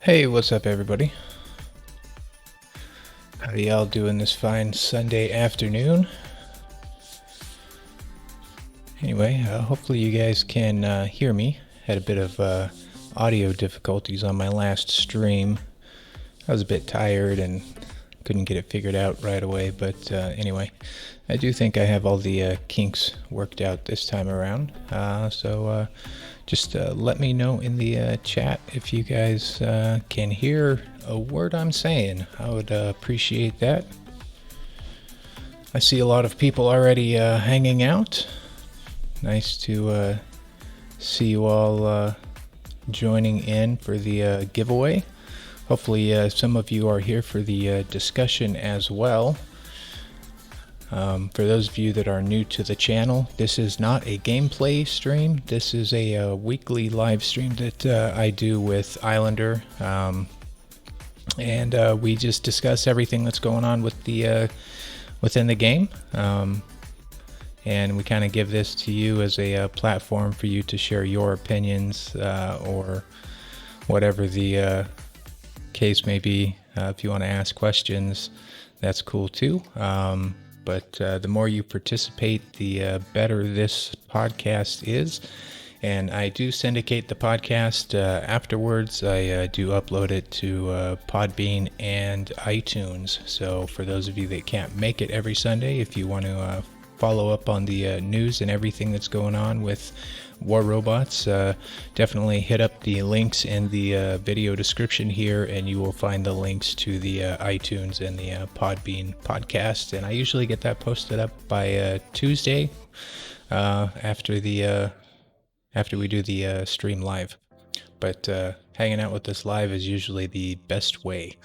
Hey, what's up everybody? How y'all doing this fine Sunday afternoon? Anyway, hopefully you guys can hear me. Had a bit of audio difficulties on my last stream. I was a bit tired and couldn't get it figured out right away, but anyway, I do think I have all the kinks worked out this time around. So just let me know in the chat if you guys can hear a word I'm saying. I would appreciate that. I see a lot of people already hanging out. Nice to see you all joining in for the giveaway. Hopefully some of you are here for the discussion as well. For those of you that are new to the channel, this is not a gameplay stream. This is a weekly live stream that I do with Islander, and we just discuss everything that's going on with the within the game, and we kind of give this to you as a platform for you to share your opinions or whatever the case may be. If you want to ask questions, that's cool too. But the more you participate, the better this podcast is. And I do syndicate the podcast afterwards. I do upload it to Podbean and iTunes. So for those of you that can't make it every Sunday, if you want to follow up on the news and everything that's going on with War Robots, definitely hit up the links in the video description here, and you will find the links to the iTunes and the Podbean podcast. And I usually get that posted up by Tuesday after we do the stream live. But hanging out with us live is usually the best way.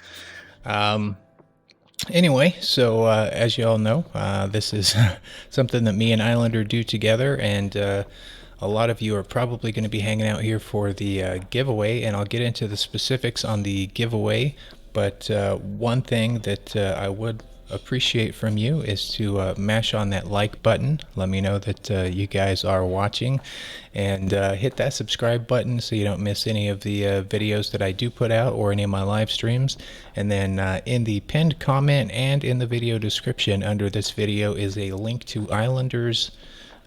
Anyway, so as you all know, this is something that me and Islander do together, and a lot of you are probably going to be hanging out here for the giveaway, and I'll get into the specifics on the giveaway. But one thing that I would appreciate from you is to mash on that like button. Let me know that you guys are watching, and hit that subscribe button so you don't miss any of the videos that I do put out or any of my live streams. And then in the pinned comment and in the video description under this video is a link to Islander's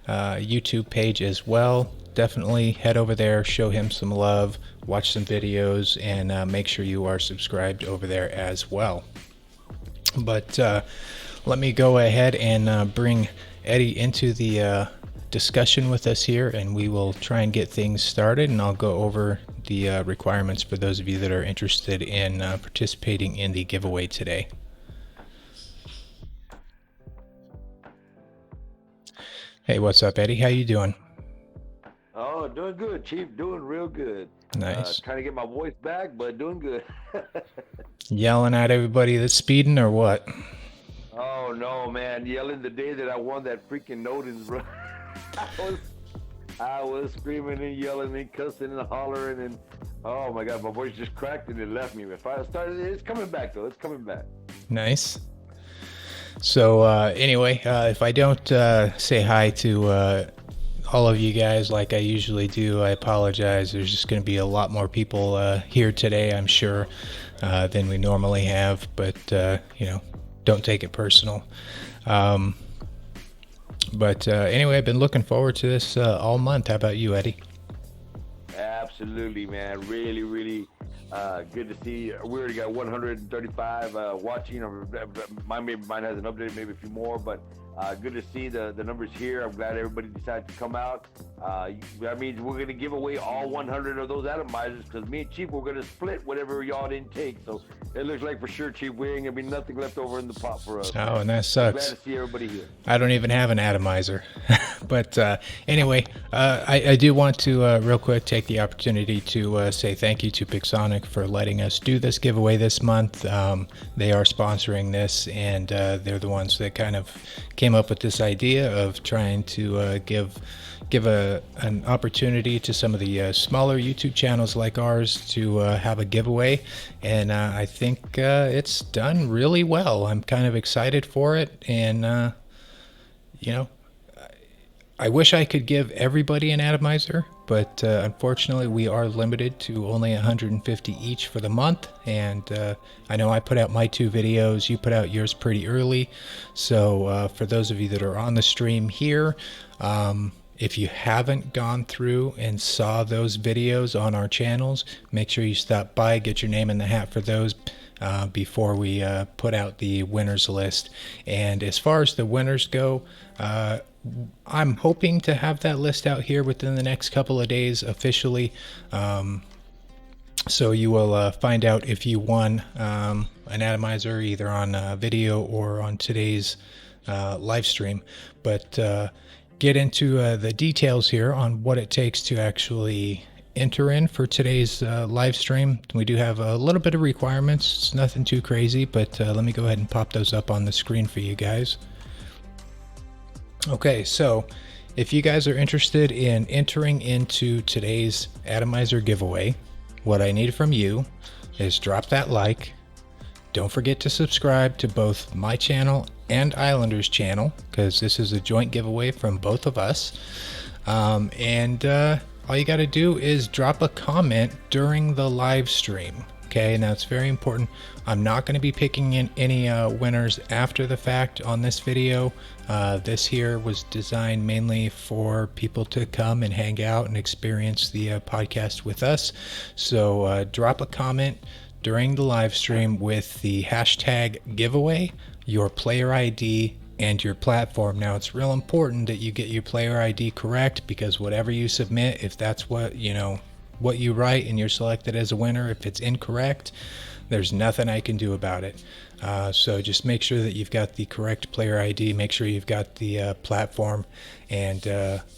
YouTube page as well. Definitely head over there, show him some love, watch some videos, and make sure you are subscribed over there as well. But let me go ahead and bring Eddie into the discussion with us here, and we will try and get things started, and I'll go over the requirements for those of you that are interested in participating in the giveaway today. Hey, what's up, Eddie? How you doing? Oh, doing good, Chief. Doing real good. Nice. Trying to get my voice back, but doing good. Yelling at everybody that's speeding or what? Oh no, man! Yelling the day that I won that freaking Nodens, bro. I was screaming and yelling and cussing and hollering, and oh my God, my voice just cracked and it left me. If I started, it's coming back though. It's coming back. Nice. So anyway, if I don't say hi to all of you guys like I usually do, I apologize. There's just going to be a lot more people here today, I'm sure, than we normally have, but you know, don't take it personal. But anyway, I've been looking forward to this all month. How about you, Eddie? Absolutely, man. Really, really good to see. We already got 135 watching. Mine has an update, maybe a few more, but good to see the numbers here. I'm glad everybody decided to come out. That means we're going to give away all 100 of those Atomizers, because me and Chief, we're going to split whatever y'all didn't take. So it looks like for sure, Chief, we ain't going to be nothing left over in the pot for us. Oh, and that sucks. Glad to see everybody here. I don't even have an atomizer. But anyway, I do want to real quick take the opportunity to say thank you to Pixonic for letting us do this giveaway this month. They are sponsoring this, and they're the ones that kind of came up with this idea of trying to give an opportunity to some of the smaller YouTube channels like ours to have a giveaway, and I think it's done really well. I'm kind of excited for it, and you know, I wish I could give everybody an atomizer, but unfortunately we are limited to only 150 each for the month. And I know I put out my 2 videos, you put out yours pretty early. So for those of you that are on the stream here, if you haven't gone through and saw those videos on our channels, make sure you stop by, get your name in the hat for those before we put out the winners list. And as far as the winners go, I'm hoping to have that list out here within the next couple of days officially. So you will find out if you won an atomizer either on video or on today's live stream. But get into the details here on what it takes to actually enter in for today's live stream. We do have a little bit of requirements. It's nothing too crazy, but let me go ahead and pop those up on the screen for you guys. Okay, so if you guys are interested in entering into today's Atomizer giveaway, what I need from you is drop that like. Don't forget to subscribe to both my channel and Islander's channel, because this is a joint giveaway from both of us. All you got to do is drop a comment during the live stream. Okay, now it's very important. I'm not going to be picking in any winners after the fact on this video. This here was designed mainly for people to come and hang out and experience the podcast with us. So drop a comment during the live stream with the hashtag giveaway, your player ID, and your platform. Now it's real important that you get your player ID correct, because whatever you submit, if that's what what you write and you're selected as a winner, if it's incorrect, there's nothing I can do about it. So just make sure that you've got the correct player ID, make sure you've got the platform, and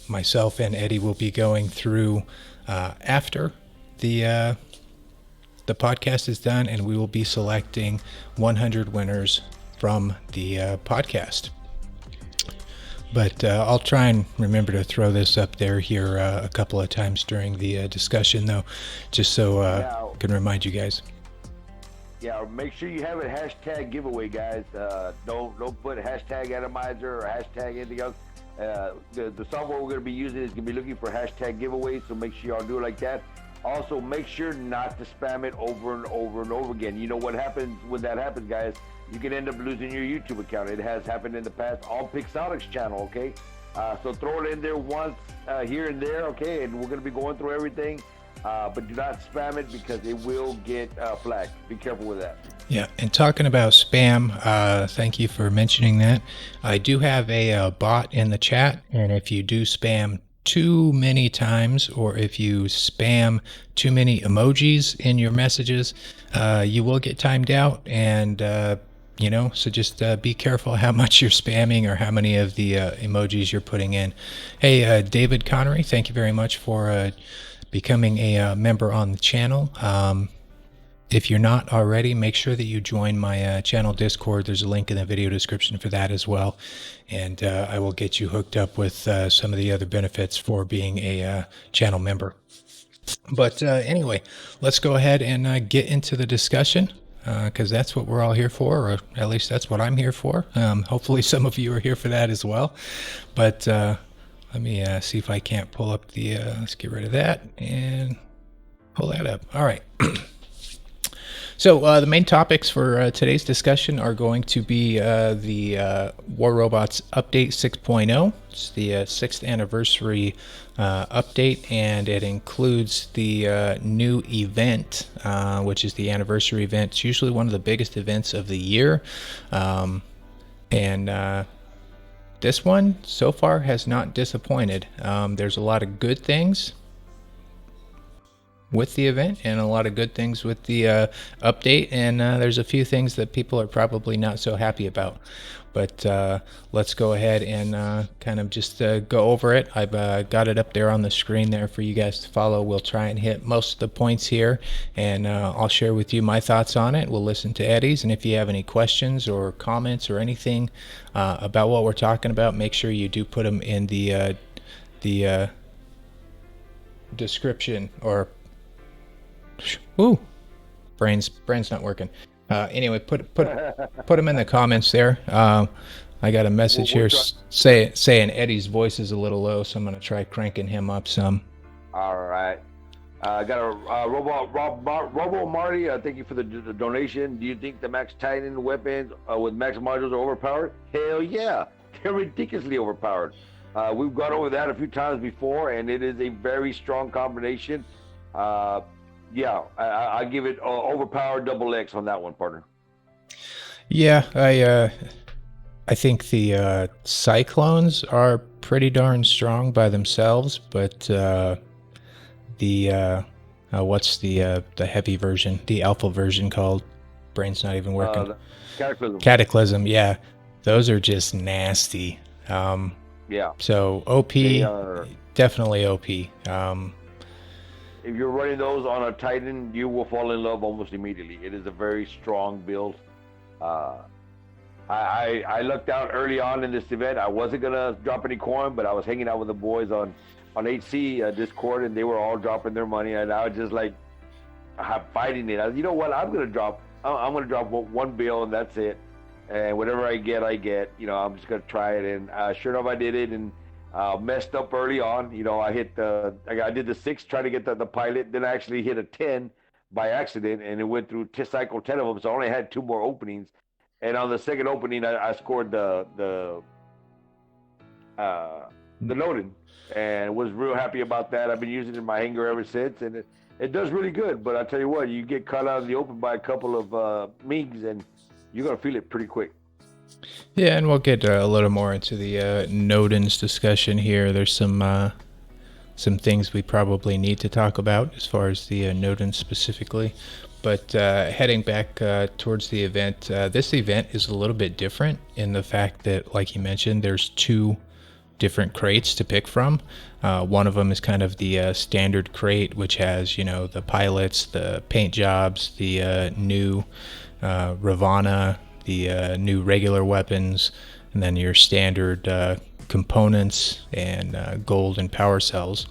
myself and Eddie will be going through after the podcast is done, and we will be selecting 100 winners from the podcast. But I'll try and remember to throw this up there here a couple of times during the discussion, though, just so I can remind you guys. Yeah, make sure you have a hashtag giveaway, guys. Don't put hashtag Atomizer or hashtag anything else. The software we're going to be using is going to be looking for hashtag giveaways, so make sure y'all do it like that. Also, make sure not to spam it over and over and over again. You know what happens when that happens, guys? You can end up losing your YouTube account. It has happened in the past on Pixonic's channel, okay? So throw it in there once here and there, okay? And we're going to be going through everything. But do not spam it, because it will get flagged. Be careful with that. Yeah, and talking about spam, thank you for mentioning that. I do have a bot in the chat, and if you do spam too many times, or if you spam too many emojis in your messages, you will get timed out. And so just be careful how much you're spamming or how many of the emojis you're putting in. Hey, David Connery, thank you very much for becoming a member on the channel. If you're not already, make sure that you join my channel Discord. There's a link in the video description for that as well. And I will get you hooked up with some of the other benefits for being a channel member. But anyway, let's go ahead and get into the discussion, because that's what we're all here for, or at least that's what I'm here for. Hopefully some of you are here for that as well. But let me see if I can't pull up the, let's get rid of that and pull that up. All right. So the main topics for today's discussion are going to be the War Robots Update 6.0. It's the 6th anniversary update, and it includes the new event, which is the anniversary event. It's usually one of the biggest events of the year. This one so far has not disappointed. There's a lot of good things with the event and a lot of good things with the update, and there's a few things that people are probably not so happy about. But let's go ahead and kind of just go over it. I've got it up there on the screen there for you guys to follow. We'll try and hit most of the points here, and I'll share with you my thoughts on it. We'll listen to Eddie's, and if you have any questions or comments or anything about what we're talking about, make sure you do put them in the description, or brain's not working. Anyway, put them in the comments there. I got a message here saying Eddie's voice is a little low, so I'm going to try cranking him up some. All right. I got a Robo Marty. Thank you for the donation. Do you think the Max Titan weapons with Max modules are overpowered? Hell yeah, they're ridiculously overpowered. We've gone over that a few times before, and it is a very strong combination. Uh, yeah, I give it overpowered double X on that one, partner. Yeah, I think the Cyclones are pretty darn strong by themselves, but what's the heavy version, the alpha version called? Brain's not even working. Cataclysm. Cataclysm, yeah, those are just nasty. Yeah. So OP, definitely OP. If you're running those on a Titan, you will fall in love almost immediately. It is a very strong build. I lucked out early on in this event. I wasn't gonna drop any coin, but I was hanging out with the boys on HC Discord, and they were all dropping their money, and I was just like fighting it. I was, you know what? I'm gonna drop one bill, and that's it. And whatever I get, You know, I'm just gonna try it, and sure enough, I did it, and messed up early on. You know, I did the 6, trying to get the pilot, then I actually hit a 10 by accident, and it went through cycle 10 of them, so I only had 2 more openings. And on the second opening, I scored the Nodens, and was real happy about that. I've been using it in my hangar ever since, and it does really good. But I tell you what, you get caught out in the open by a couple of MiGs, and you're gonna feel it pretty quick. Yeah, and we'll get a little more into the Nodens discussion here. There's some things we probably need to talk about as far as the Nodens specifically. But heading back towards the event, this event is a little bit different in the fact that, like you mentioned, there's 2 different crates to pick from. One of them is kind of the standard crate, which has, you know, the pilots, the paint jobs, the new Ravana, the new regular weapons, and then your standard components and gold and power cells.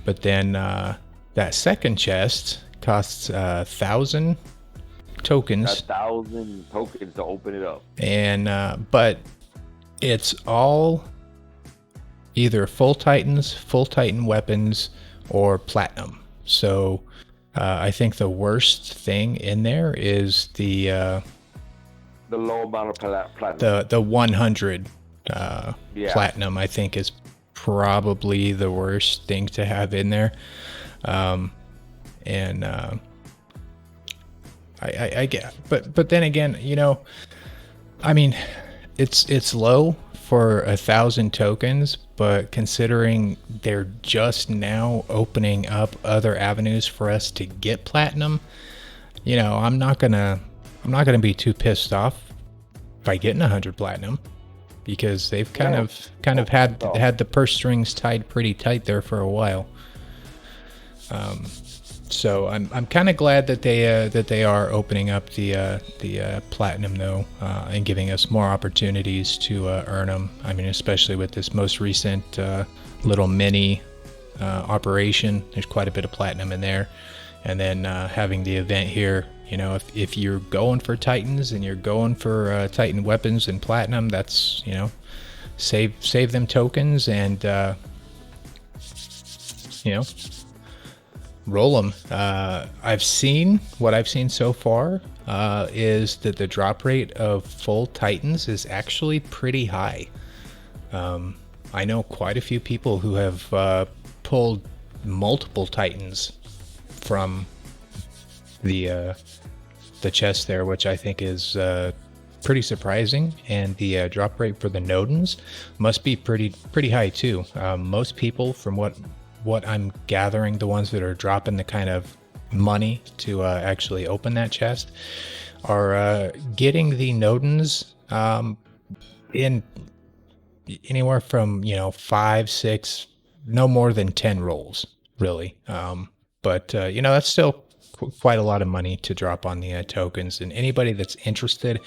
But then that second chest costs 1,000 tokens. 1,000 tokens to open it up. And but it's all either full Titans, full Titan weapons, or platinum. So I think the worst thing in there is the low amount of platinum. The 100 platinum, I think, is probably the worst thing to have in there. And I get, but then again, you know, I mean, it's low for 1,000 tokens, but considering they're just now opening up other avenues for us to get platinum, you know, I'm not gonna be too pissed off by getting 100 platinum, because they've kind of had the purse strings tied pretty tight there for a while. So I'm kind of glad that they are opening up the platinum though, and giving us more opportunities to earn them. I mean, especially with this most recent little mini operation, there's quite a bit of platinum in there. And then having the event here, you know, if you're going for Titans and you're going for Titan weapons and platinum, that's, you know, save them tokens and you know, roll them. What I've seen so far is that the drop rate of full Titans is actually pretty high. I know quite a few people who have pulled multiple Titans from the chest there, which I think is pretty surprising. And the drop rate for the Nodens must be pretty high too. Most people, from what I'm gathering, the ones that are dropping the kind of money to actually open that chest are getting the Nodens in anywhere from, you know, 5, 6, no more than 10 rolls, really. But you know, that's still quite a lot of money to drop on the tokens. And anybody that's interested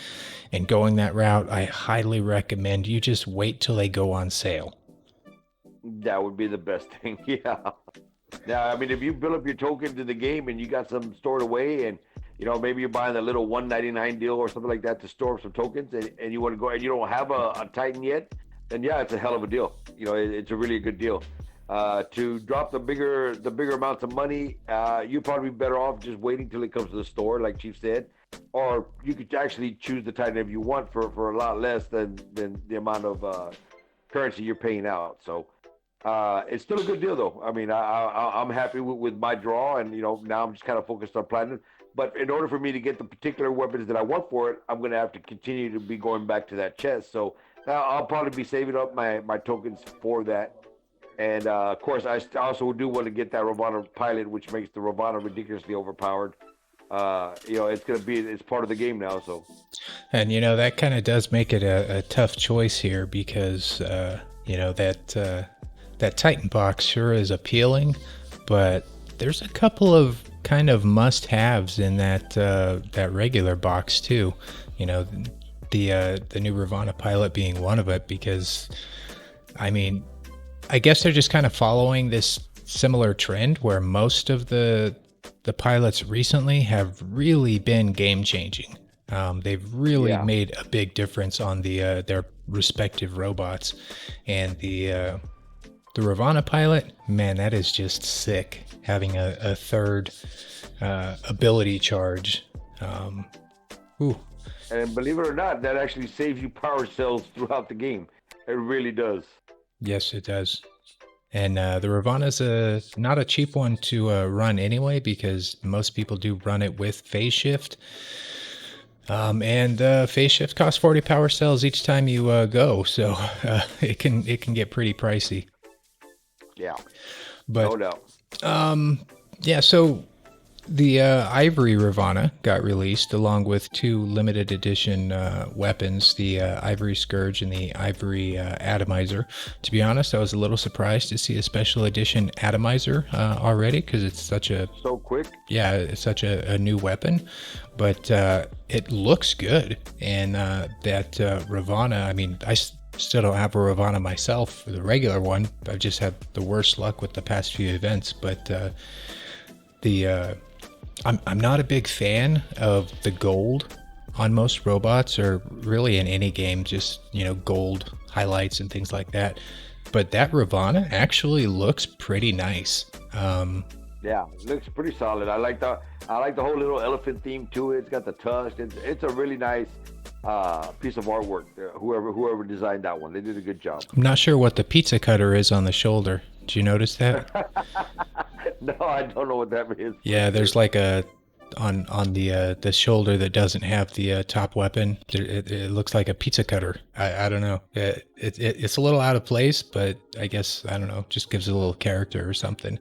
in going that route, I highly recommend you just wait till they go on sale. That would be the best thing. Yeah. Now, I mean, if you build up your tokens in the game and you got some stored away, and you know, maybe you're buying a little $1.99 deal or something like that to store some tokens, and you want to go and you don't have a Titan yet, then yeah, it's a hell of a deal. You know, it's a really good deal. To drop the bigger amounts of money, you'd probably be better off just waiting till it comes to the store, like Chief said, or you could actually choose the Titan if you want for a lot less than the amount of currency you're paying out. So it's still a good deal, though. I mean, I'm happy with my draw, and now I'm just kind of focused on platinum. But in order for me to get the particular weapons that I want for it, I'm gonna have to continue to be going back to that chest. So I'll probably be saving up my tokens for that. And of course, I also do want to get that Ravana pilot, which makes the Ravana ridiculously overpowered. It's part of the game now. So, And that kind of does make it a tough choice here because that Titan box sure is appealing, but there's a couple of kind of must-haves in that regular box too. The new Ravana pilot being one of it, because I mean, I guess they're just kind of following this similar trend where most of the pilots recently have really been game changing. They've really yeah, made a big difference on their respective robots, and the Ravana pilot, man, that is just sick. Having a third ability charge. Ooh, and believe it or not, that actually saves you power cells throughout the game. It really does. yes, it does. And the Ravana's not a cheap one to run anyway, because most people do run it with phase shift. And phase shift costs 40 power cells each time you go, so it can get pretty pricey. Yeah, But no doubt. yeah, so the Ivory Ravana got released along with two limited edition weapons, the Ivory Scourge and the Ivory Atomizer. To be honest, I was a little surprised to see a special edition Atomizer already, because it's such a So quick. it's such a new weapon, but it looks good. And that Ravana, I mean, still don't have a Ravana myself, the regular one. I've just had the worst luck with the past few events, but I'm not a big fan of the gold on most robots, or really in any game, just gold highlights and things like that. But that Ravana actually looks pretty nice. Yeah, it looks pretty solid. I like the whole little elephant theme to it. It's got the tusk. It's a really nice piece of artwork. Whoever designed that one, they did a good job. I'm not sure what the pizza cutter is on the shoulder. Did you notice that? No, I don't know what that is. Yeah, there's like a on the shoulder that doesn't have the top weapon. It looks like a pizza cutter. I don't know. It's a little out of place, but I guess, I don't know, just gives it a little character or something.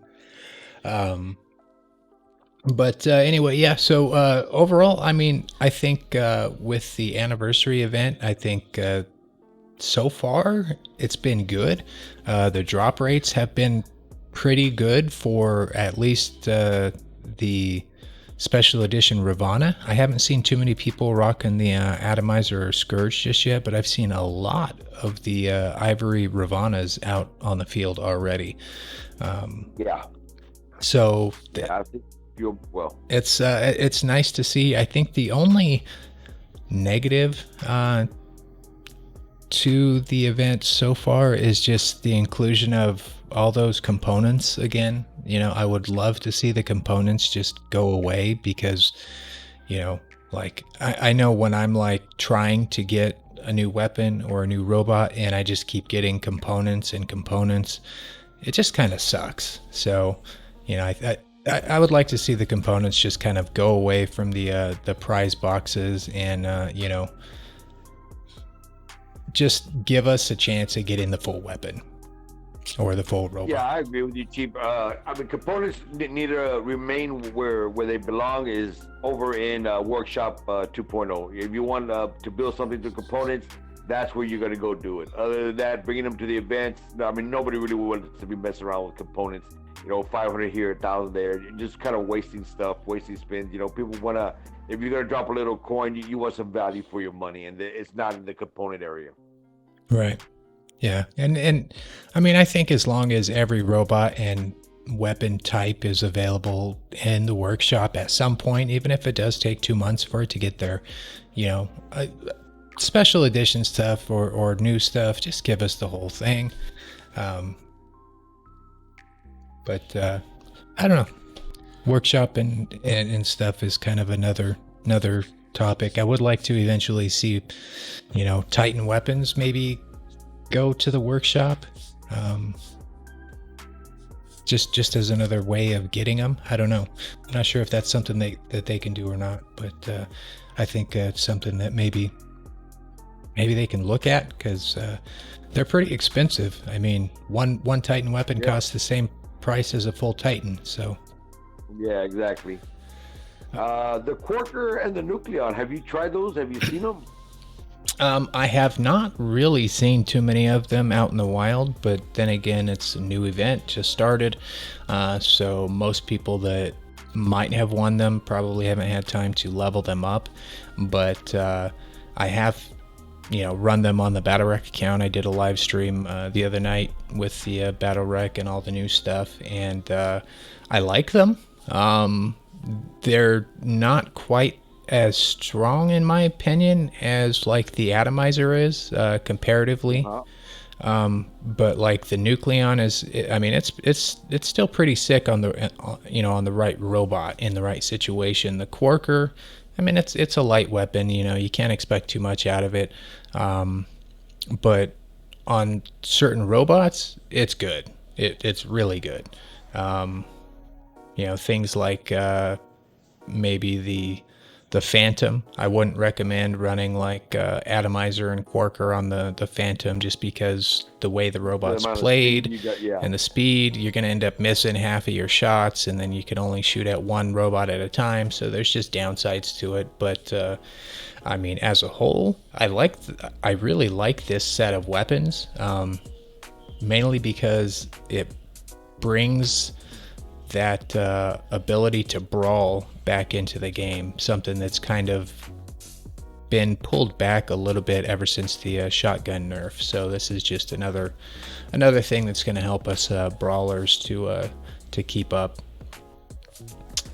But anyway, yeah. So overall, I mean, I think with the anniversary event, I think so far it's been good. The drop rates have been pretty good for at least the special edition Ravana. I haven't seen too many people rocking the Atomizer or Scourge just yet, but I've seen a lot of the Ivory Ravanas out on the field already. Yeah, So yeah. I think you're well. it's nice to see. I think the only negative to the event so far is just the inclusion of all those components again. I would love to see the components just go away, because like I know when I'm like trying to get a new weapon or a new robot and I just keep getting components and components, it just kind of sucks. So I would like to see the components just kind of go away from the prize boxes, and just give us a chance at getting the full weapon or the full robot. Yeah, I agree with you, Chief. I mean, components need to remain where they belong, is over in Workshop 2.0. If you want to build something through components, that's where you're going to go do it. Other than that, bringing them to the events, I mean, nobody really wants to be messing around with components. 500 here, 1,000 there. You're just kind of wasting stuff, wasting spins. People want to, if you're going to drop a little coin, you want some value for your money, and it's not in the component area. Right. Yeah. And I mean, I think as long as every robot and weapon type is available in the workshop at some point, even if it does take 2 months for it to get there, special edition stuff or new stuff, just give us the whole thing. But I don't know. Workshop and stuff is kind of another topic. I would like to eventually see, Titan weapons maybe go to the workshop. Just as another way of getting them. I don't know. I'm not sure if that's something that they can do or not, but I think it's something that maybe they can look at, because they're pretty expensive. I mean, one Titan weapon costs the same price as a full Titan, so. Yeah, exactly. The Quarker and the Nucleon, have you tried those? Have you seen them? I have not really seen too many of them out in the wild, but then again, it's a new event, just started. So most people that might have won them probably haven't had time to level them up. But I have, run them on the Battle Rec account. I did a live stream the other night with the Battle Rec and all the new stuff, and I like them. They're not quite as strong, in my opinion, as like the Atomizer is comparatively. But like the Nucleon is, I mean, it's still pretty sick on the on the right robot in the right situation. The Quarker, I mean, it's a light weapon. You can't expect too much out of it. But on certain robots, it's good. It's really good. Things like maybe the Phantom. I wouldn't recommend running like Atomizer and Quarker on the Phantom, just because the way the robot's played and the speed, you're going to end up missing half of your shots, and then you can only shoot at one robot at a time. So there's just downsides to it. But I mean, as a whole, I really like this set of weapons, mainly because it brings that ability to brawl back into the game, something that's kind of been pulled back a little bit ever since the shotgun nerf. So this is just another thing that's going to help us brawlers to keep up.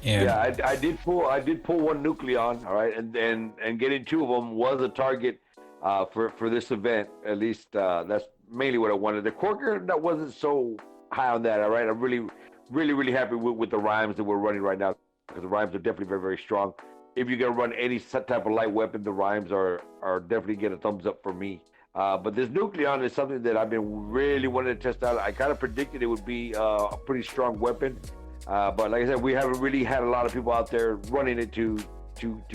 And yeah, I did pull one Nucleon, all right, and getting two of them was a target for this event. At least that's mainly what I wanted. The Quarker, that wasn't so high on that. All right, I'm really happy with the rhymes that we're running right now, because the rhymes are definitely very, very strong. If you're gonna run any type of light weapon, the rhymes are definitely get a thumbs up for me. But this Nucleon is something that I've been really wanting to test out. I kind of predicted it would be a pretty strong weapon, but like I said, we haven't really had a lot of people out there running it to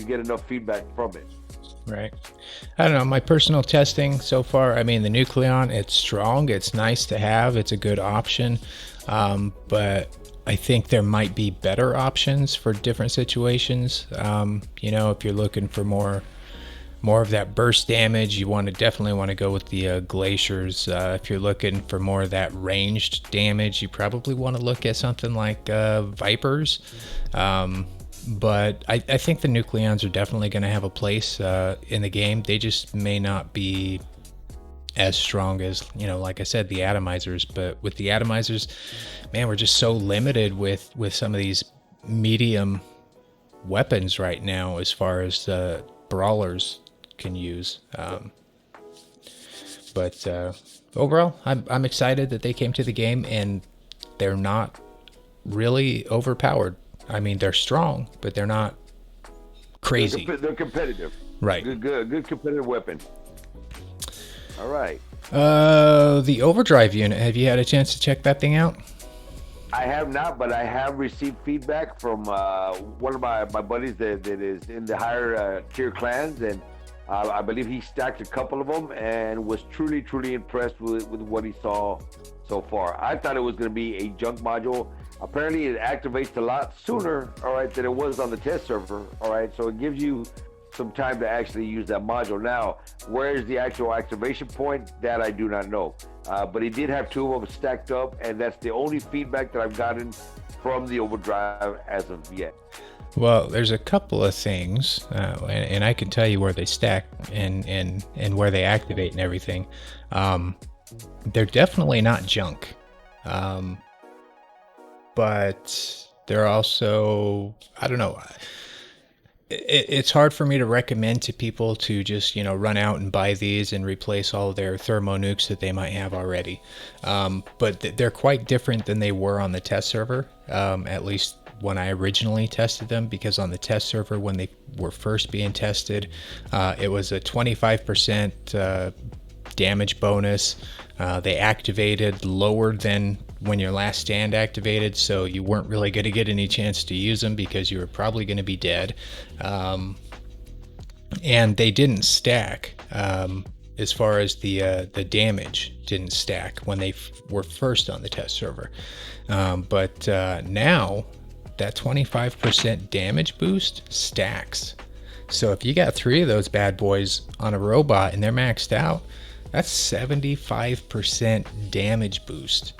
get enough feedback from it. Right. I don't know, my personal testing so far, I mean, the Nucleon, it's strong, it's nice to have, it's a good option, but I think there might be better options for different situations. If you're looking for more of that burst damage, you definitely want to go with the glaciers. If you're looking for more of that ranged damage, you probably want to look at something like Vipers. But I think the Nucleons are definitely going to have a place in the game. They just may not be as strong as, like I said, the Atomizers. But with the Atomizers, man, we're just so limited with some of these medium weapons right now as far as brawlers can use. But overall, I'm excited that they came to the game, and they're not really overpowered. I mean, they're strong, but they're not crazy. They're competitive. Right. Good competitive weapon. All right. The Overdrive unit. Have you had a chance to check that thing out? I have not, but I have received feedback from one of my buddies that is in the higher tier clans, and I believe he stacked a couple of them and was truly impressed with what he saw so far. I thought it was going to be a junk module. Apparently, it activates a lot sooner, all right, than it was on the test server, all right? So it gives you some time to actually use that module. Now, where is the actual activation point? That I do not know. But he did have two of them stacked up, and that's the only feedback that I've gotten from the Overdrive as of yet. Well, there's a couple of things, and I can tell you where they stack and where they activate and everything. They're definitely not junk. But they're also, I don't know, it's hard for me to recommend to people to just, run out and buy these and replace all of their thermo nukes that they might have already. But they're quite different than they were on the test server, at least when I originally tested them, because on the test server, when they were first being tested, it was a 25% damage bonus. They activated lower than when your last stand activated, so you weren't really going to get any chance to use them because you were probably going to be dead. And they didn't stack, as far as the damage didn't stack when they were first on the test server. But now that 25% damage boost stacks. So if you got 3 of those bad boys on a robot and they're maxed out, that's 75% damage boost.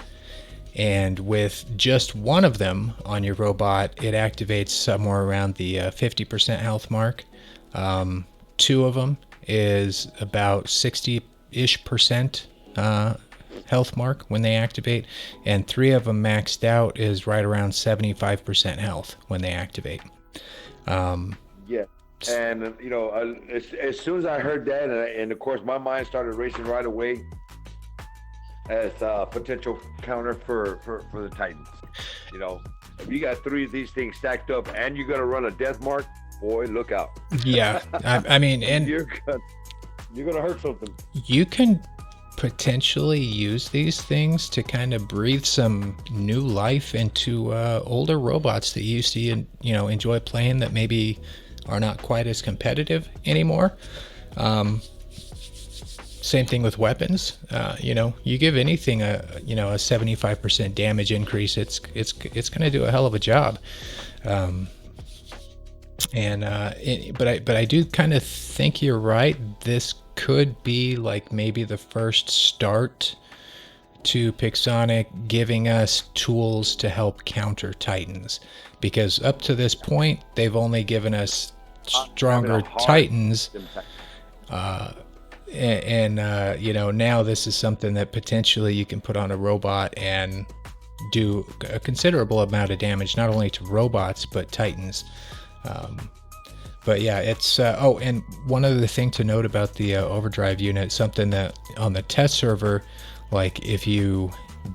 And with just one of them on your robot, it activates somewhere around the 50% health mark. 2 of them is about 60-ish percent health mark when they activate, and 3 of them maxed out is right around 75% health when they activate. Yeah. And as soon as I heard that, and of course my mind started racing right away as a potential counter for the Titans. If you got 3 of these things stacked up and you're gonna run a death mark, boy, look out. Yeah, I mean, and you're gonna hurt something. You can potentially use these things to kind of breathe some new life into older robots that you used to enjoy playing that maybe are not quite as competitive anymore. Same thing with weapons. You give anything a 75% damage increase, it's going to do a hell of a job. But I do kind of think you're right. This could be like maybe the first start to Pixonic giving us tools to help counter Titans, because up to this point they've only given us stronger Titans. Now this is something that potentially you can put on a robot and do a considerable amount of damage, not only to robots but Titans. But yeah, it's and one other thing to note about the Overdrive unit, something that on the test server, like if you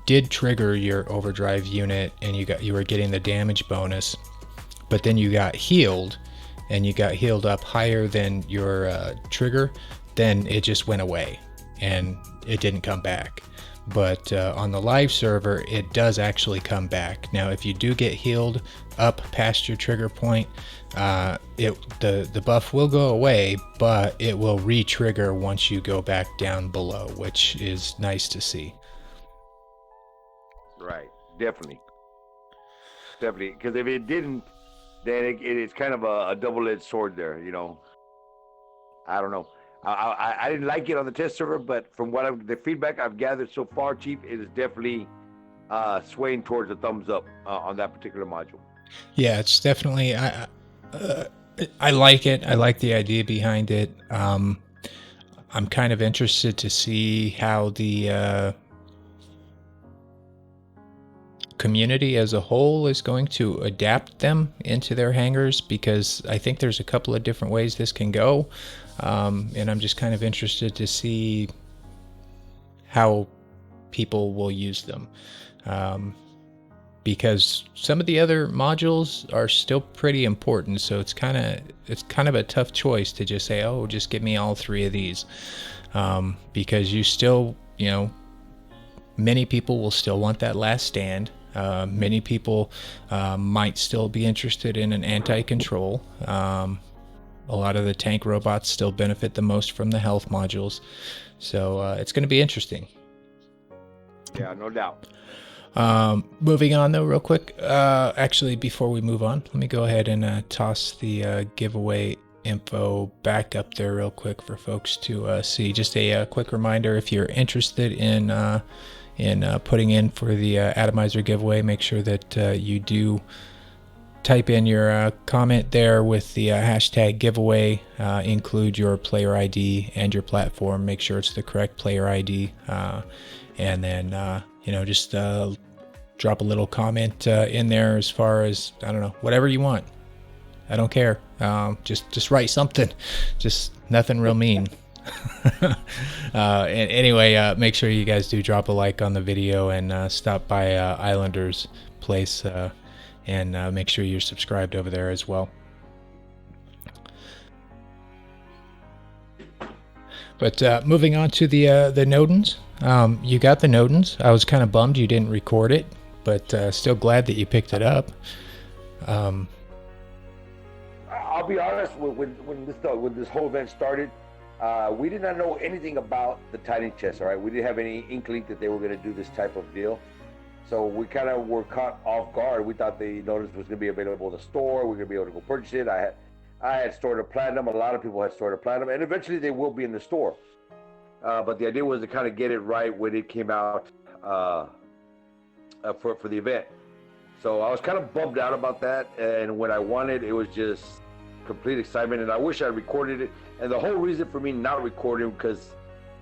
did trigger your Overdrive unit and you were getting the damage bonus, but then you got healed and you got healed up higher than your trigger, then it just went away and it didn't come back. But on the live server, it does actually come back. Now, if you do get healed up past your trigger point, the buff will go away, but it will re-trigger once you go back down below, which is nice to see. Right, definitely. Because if it didn't, then it's kind of a double-edged sword there. I don't know. I didn't like it on the test server, but from the feedback I've gathered so far, Chief, it is definitely swaying towards a thumbs up on that particular module. Yeah, it's definitely. I like it. I like the idea behind it. I'm kind of interested to see how the community as a whole is going to adapt them into their hangars, because I think there's a couple of different ways this can go. And I'm just kind of interested to see how people will use them. Because some of the other modules are still pretty important, so it's kind of a tough choice to just say, oh, just give me all 3 of these. Because you still, many people will still want that last stand. Many people might still be interested in an anti-control. A lot of the tank robots still benefit the most from the health modules. So it's going to be interesting. Yeah, no doubt. Moving on, though, real quick. Actually, before we move on, let me go ahead and toss the giveaway info back up there real quick for folks to see. Just a quick reminder, if you're interested in putting in for the Atomizer giveaway, make sure that you do type in your comment there with the hashtag giveaway, include your player ID and your platform, make sure it's the correct player ID, and then just drop a little comment in there as far as, I don't know, whatever you want. I don't care. Just write something. Just nothing real mean. And anyway, make sure you guys do drop a like on the video and stop by Islander's place and make sure you're subscribed over there as well. But moving on to the Nodens. You got the Nodens. I was kind of bummed you didn't record it, but still glad that you picked it up. I'll be honest, when this whole event started, we did not know anything about the Titan chest, all right? We didn't have any inkling that they were going to do this type of deal. So we kind of were caught off guard. We thought the Nodens was going to be available in the store. We were going to be able to go purchase it. I had stored a platinum. A lot of people had stored a platinum, and eventually they will be in the store. But the idea was to kind of get it right when it came out for the event. So I was kind of bummed out about that. And when I won it, it was just complete excitement. And I wish I recorded it. And the whole reason for me not recording, because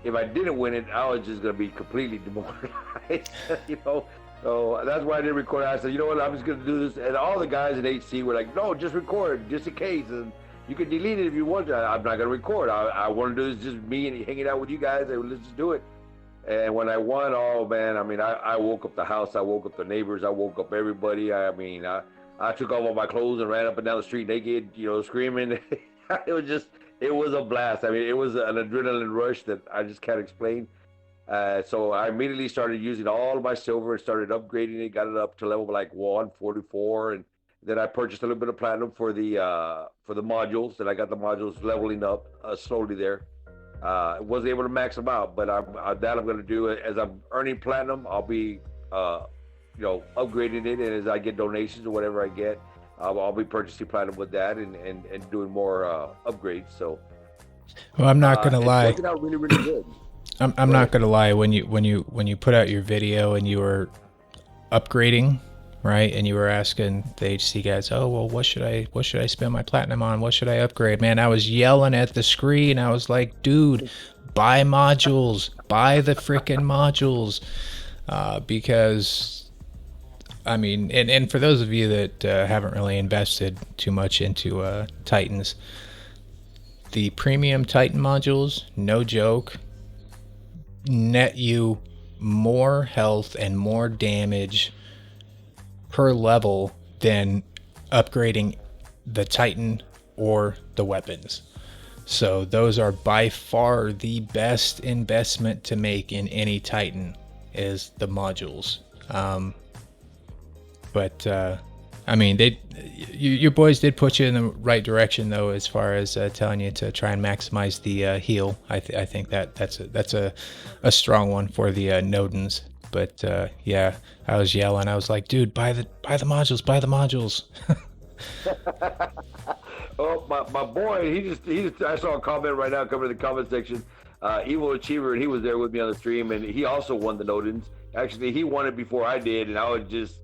if I didn't win it, I was just going to be completely demoralized, you know. So that's why I didn't record it. I said, you know what, I'm just going to do this. And all the guys at HC were like, no, just record, just in case. And you can delete it if you want to. I'm not going to record. I want to do this just me and hanging out with you guys. And let's just do it. And when I won, oh, man, I mean, I woke up the house. I woke up the neighbors. I woke up everybody. I mean, I took off all my clothes and ran up and down the street naked, you know, screaming. It was a blast. I mean, it was an adrenaline rush that I just can't explain. So I immediately started using all of my silver and started upgrading it, got it up to level like 144, and then I purchased a little bit of platinum for the modules, and I got the modules leveling up slowly there. Wasn't able to max them out, but I'm going to do it as I'm earning platinum. I'll be upgrading it, and as I get donations or whatever I get, I'll be purchasing platinum with that and doing more upgrades. So, well, I'm not gonna lie. It's working out really, really good. I'm not gonna lie. When you put out your video and you were upgrading, right, and you were asking the HC guys, oh well, what should I spend my platinum on? What should I upgrade? Man, I was yelling at the screen. I was like, dude, buy modules, buy the freaking modules, because I mean, and for those of you that haven't really invested too much into Titans, the premium Titan modules, no joke, net you more health and more damage per level than upgrading the Titan or the weapons. So those are by far the best investment to make in any Titan, is the modules. But I mean, your boys did put you in the right direction, though, as far as telling you to try and maximize the heal. I think that's a strong one for the Nodens. But yeah, I was yelling. I was like, dude, buy the modules, buy the modules. Oh, my boy, he just I saw a comment right now coming to the comment section. Evil Achiever, and he was there with me on the stream, and he also won the Nodens. Actually, he won it before I did, and I was just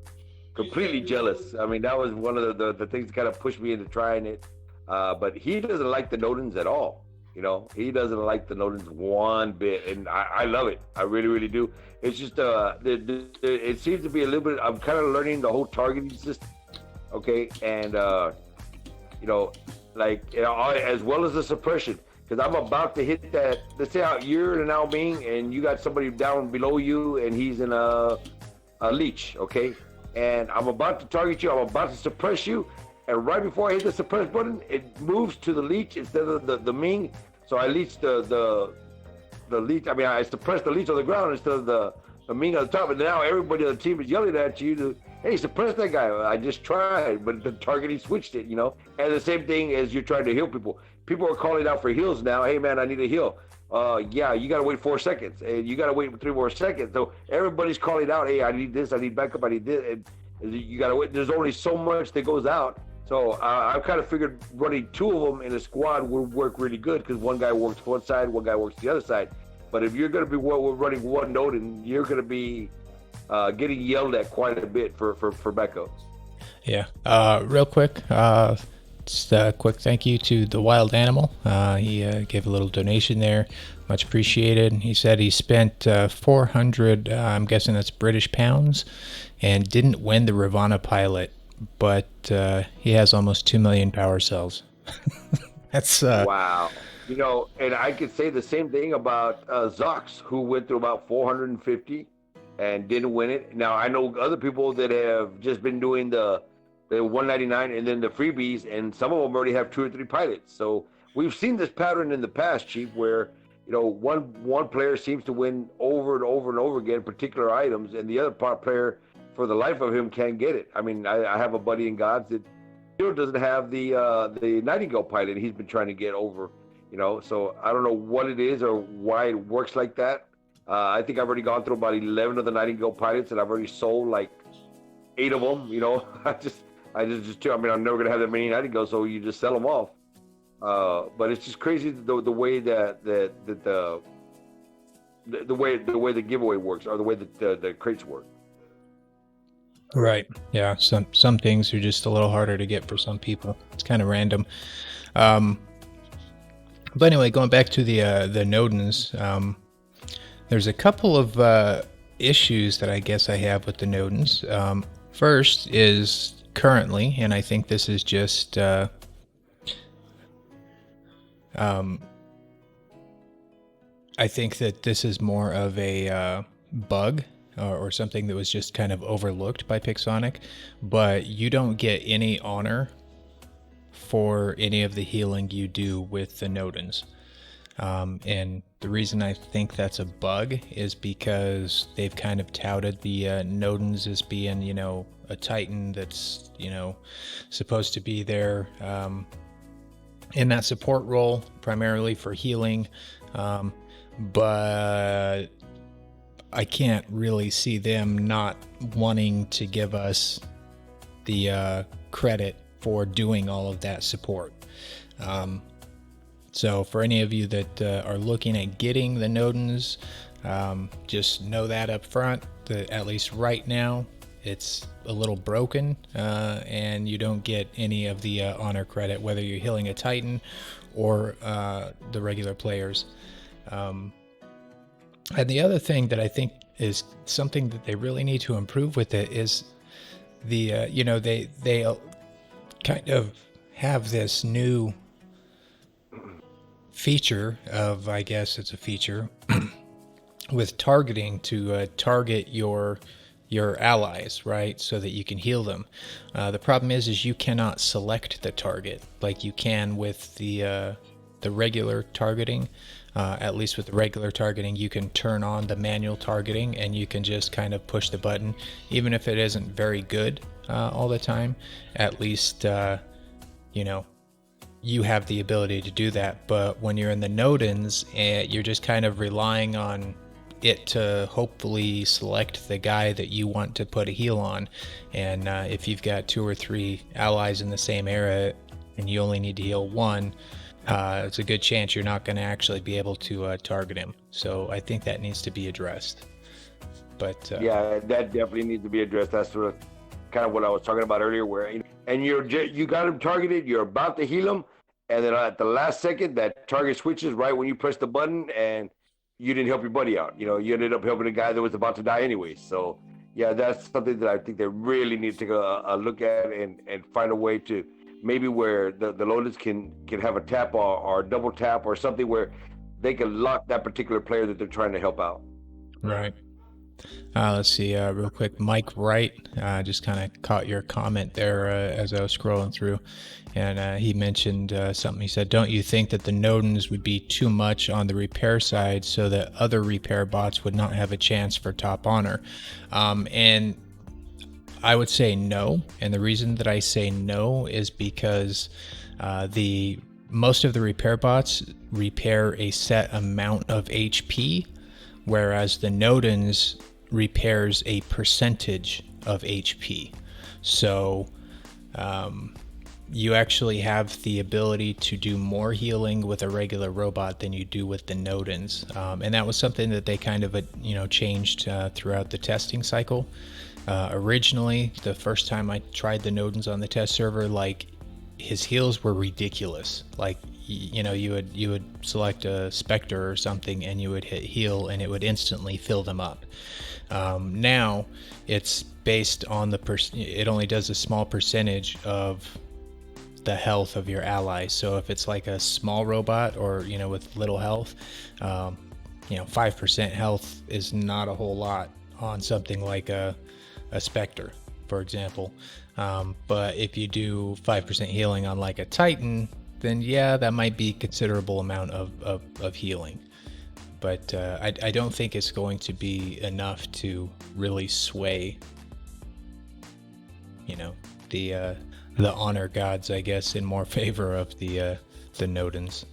completely jealous. I mean, that was one of the things that kind of pushed me into trying it. But he doesn't like the Nodens at all. You know, he doesn't like the Nodens one bit, and I love it. I really, really do. It's just it seems to be a little bit. I'm kind of learning the whole targeting system. Okay, and as well as the suppression, because I'm about to hit that. Let's say you're in an Ao Ming, and you got somebody down below you, and he's in a leech. Okay. And I'm about to target you, I'm about to suppress you, and right before I hit the suppress button, it moves to the leech instead of the Ming. So I leech the leech, I suppress the leech on the ground instead of the Ming on the top, and now everybody on the team is yelling at you to, hey, suppress that guy. I just tried, but the targeting switched it, you know? And the same thing as you're trying to heal people. People are calling out for heals now. Hey man, I need a heal. Yeah, you got to wait 4 seconds, and you got to wait 3 more seconds. So everybody's calling out, hey, I need this, I need backup, I need this, and you got to wait. There's only so much that goes out. So I kind of figured running 2 of them in a squad would work really good, because one guy works one side, one guy works the other side. But if you're going to be running one node, and you're going to be getting yelled at quite a bit for backup. Yeah. Real quick, just a quick thank you to the Wild Animal. He gave a little donation there, much appreciated. He said he spent 400, I'm guessing that's British pounds, and didn't win the Ravana pilot. but he has almost 2 million power cells. That's Wow. You know, and I could say the same thing about Zox, who went through about 450 and didn't win it. Now I know other people that have just been doing the 199 and then the freebies, and some of them already have 2 or 3 pilots. So we've seen this pattern in the past, Chief, where one player seems to win over and over and over again particular items, and the other player, for the life of him, can't get it. I mean, I have a buddy in Gods that still doesn't have the Nightingale pilot. He's been trying to get over, So I don't know what it is or why it works like that. I think I've already gone through about 11 of the Nightingale pilots, and I've already sold like 8 of them. I just I mean, I'm never gonna have that many Nightingales, so you just sell them off. But it's just crazy the way that the way the giveaway works, or the way that the crates work. right. Yeah, some things are just a little harder to get for some people. It's kind of random. But anyway, going back to the Nodens, there's a couple of issues that I guess I have with the Nodens. First is currently, and I think this is just I think that this is more of a bug or something that was just kind of overlooked by Pixonic, but you don't get any honor for any of the healing you do with the Nodens. And the reason I think that's a bug is because they've kind of touted the Nodens as being, a Titan that's, supposed to be there in that support role, primarily for healing. But I can't really see them not wanting to give us the credit for doing all of that support. So for any of you that are looking at getting the Nodens, just know that up front, that at least right now it's a little broken, and you don't get any of the honor credit, whether you're healing a Titan or the regular players. And the other thing that I think is something that they really need to improve with it is the they kind of have this new feature of, I guess it's a feature with targeting to target your allies, right, so that you can heal them. The problem is you cannot select the target like you can with the regular targeting. At least with the regular targeting, you can turn on the manual targeting and you can just kind of push the button, even if it isn't very good all the time. At least you have the ability to do that. But when you're in the Nodens, you're just kind of relying on it to hopefully select the guy that you want to put a heal on. And if you've got 2 or 3 allies in the same area and you only need to heal one, it's a good chance you're not going to actually be able to target him. So I think that needs to be addressed. But yeah, that definitely needs to be addressed. That's sort of kind of what I was talking about earlier, where you got him targeted, you're about to heal him, and then at the last second, that target switches right when you press the button, and you didn't help your buddy out. You ended up helping a guy that was about to die anyway. So yeah, that's something that I think they really need to take a look at and find a way to, maybe where the loaders can have a tap or a double tap or something where they can lock that particular player that they're trying to help out. Right. Let's see, real quick. Mike Wright just kind of caught your comment there as I was scrolling through, and he mentioned something. He said, "Don't you think that the Nodens would be too much on the repair side so that other repair bots would not have a chance for top honor?" And I would say no, and the reason that I say no is because most of the repair bots repair a set amount of HP, whereas the Nodens repairs a percentage of HP. So you actually have the ability to do more healing with a regular robot than you do with the Nodens. And that was something that they kind of changed throughout the testing cycle. Originally, the first time I tried the Nodens on the test server, like, his heals were ridiculous. Like, you would select a Spectre or something, and you would hit heal, and it would instantly fill them up. Now it's based on it only does a small percentage of the health of your allies. So if it's like a small robot, or with little health, 5% health is not a whole lot on something like a Spectre, for example. But if you do 5% healing on like a Titan, then yeah, that might be considerable amount of healing. But I don't think it's going to be enough to really sway, the honor gods, I guess, in more favor of the Nodens.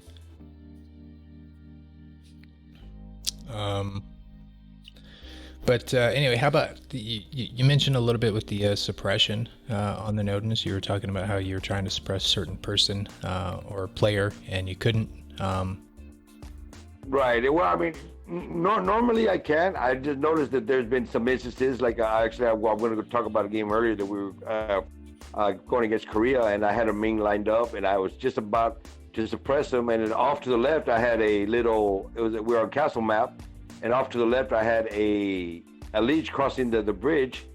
But anyway, how about you mentioned a little bit with the suppression on the Nodens. You were talking about how you were trying to suppress a certain person or player, and you couldn't. Right. Well, I mean, normally I can. I just noticed that there's been some instances, like I'm going to talk about a game earlier that we were going against Korea, and I had a Ming lined up, and I was just about to suppress him, and then off to the left I had we were on castle map, and off to the left I had a leech crossing the bridge.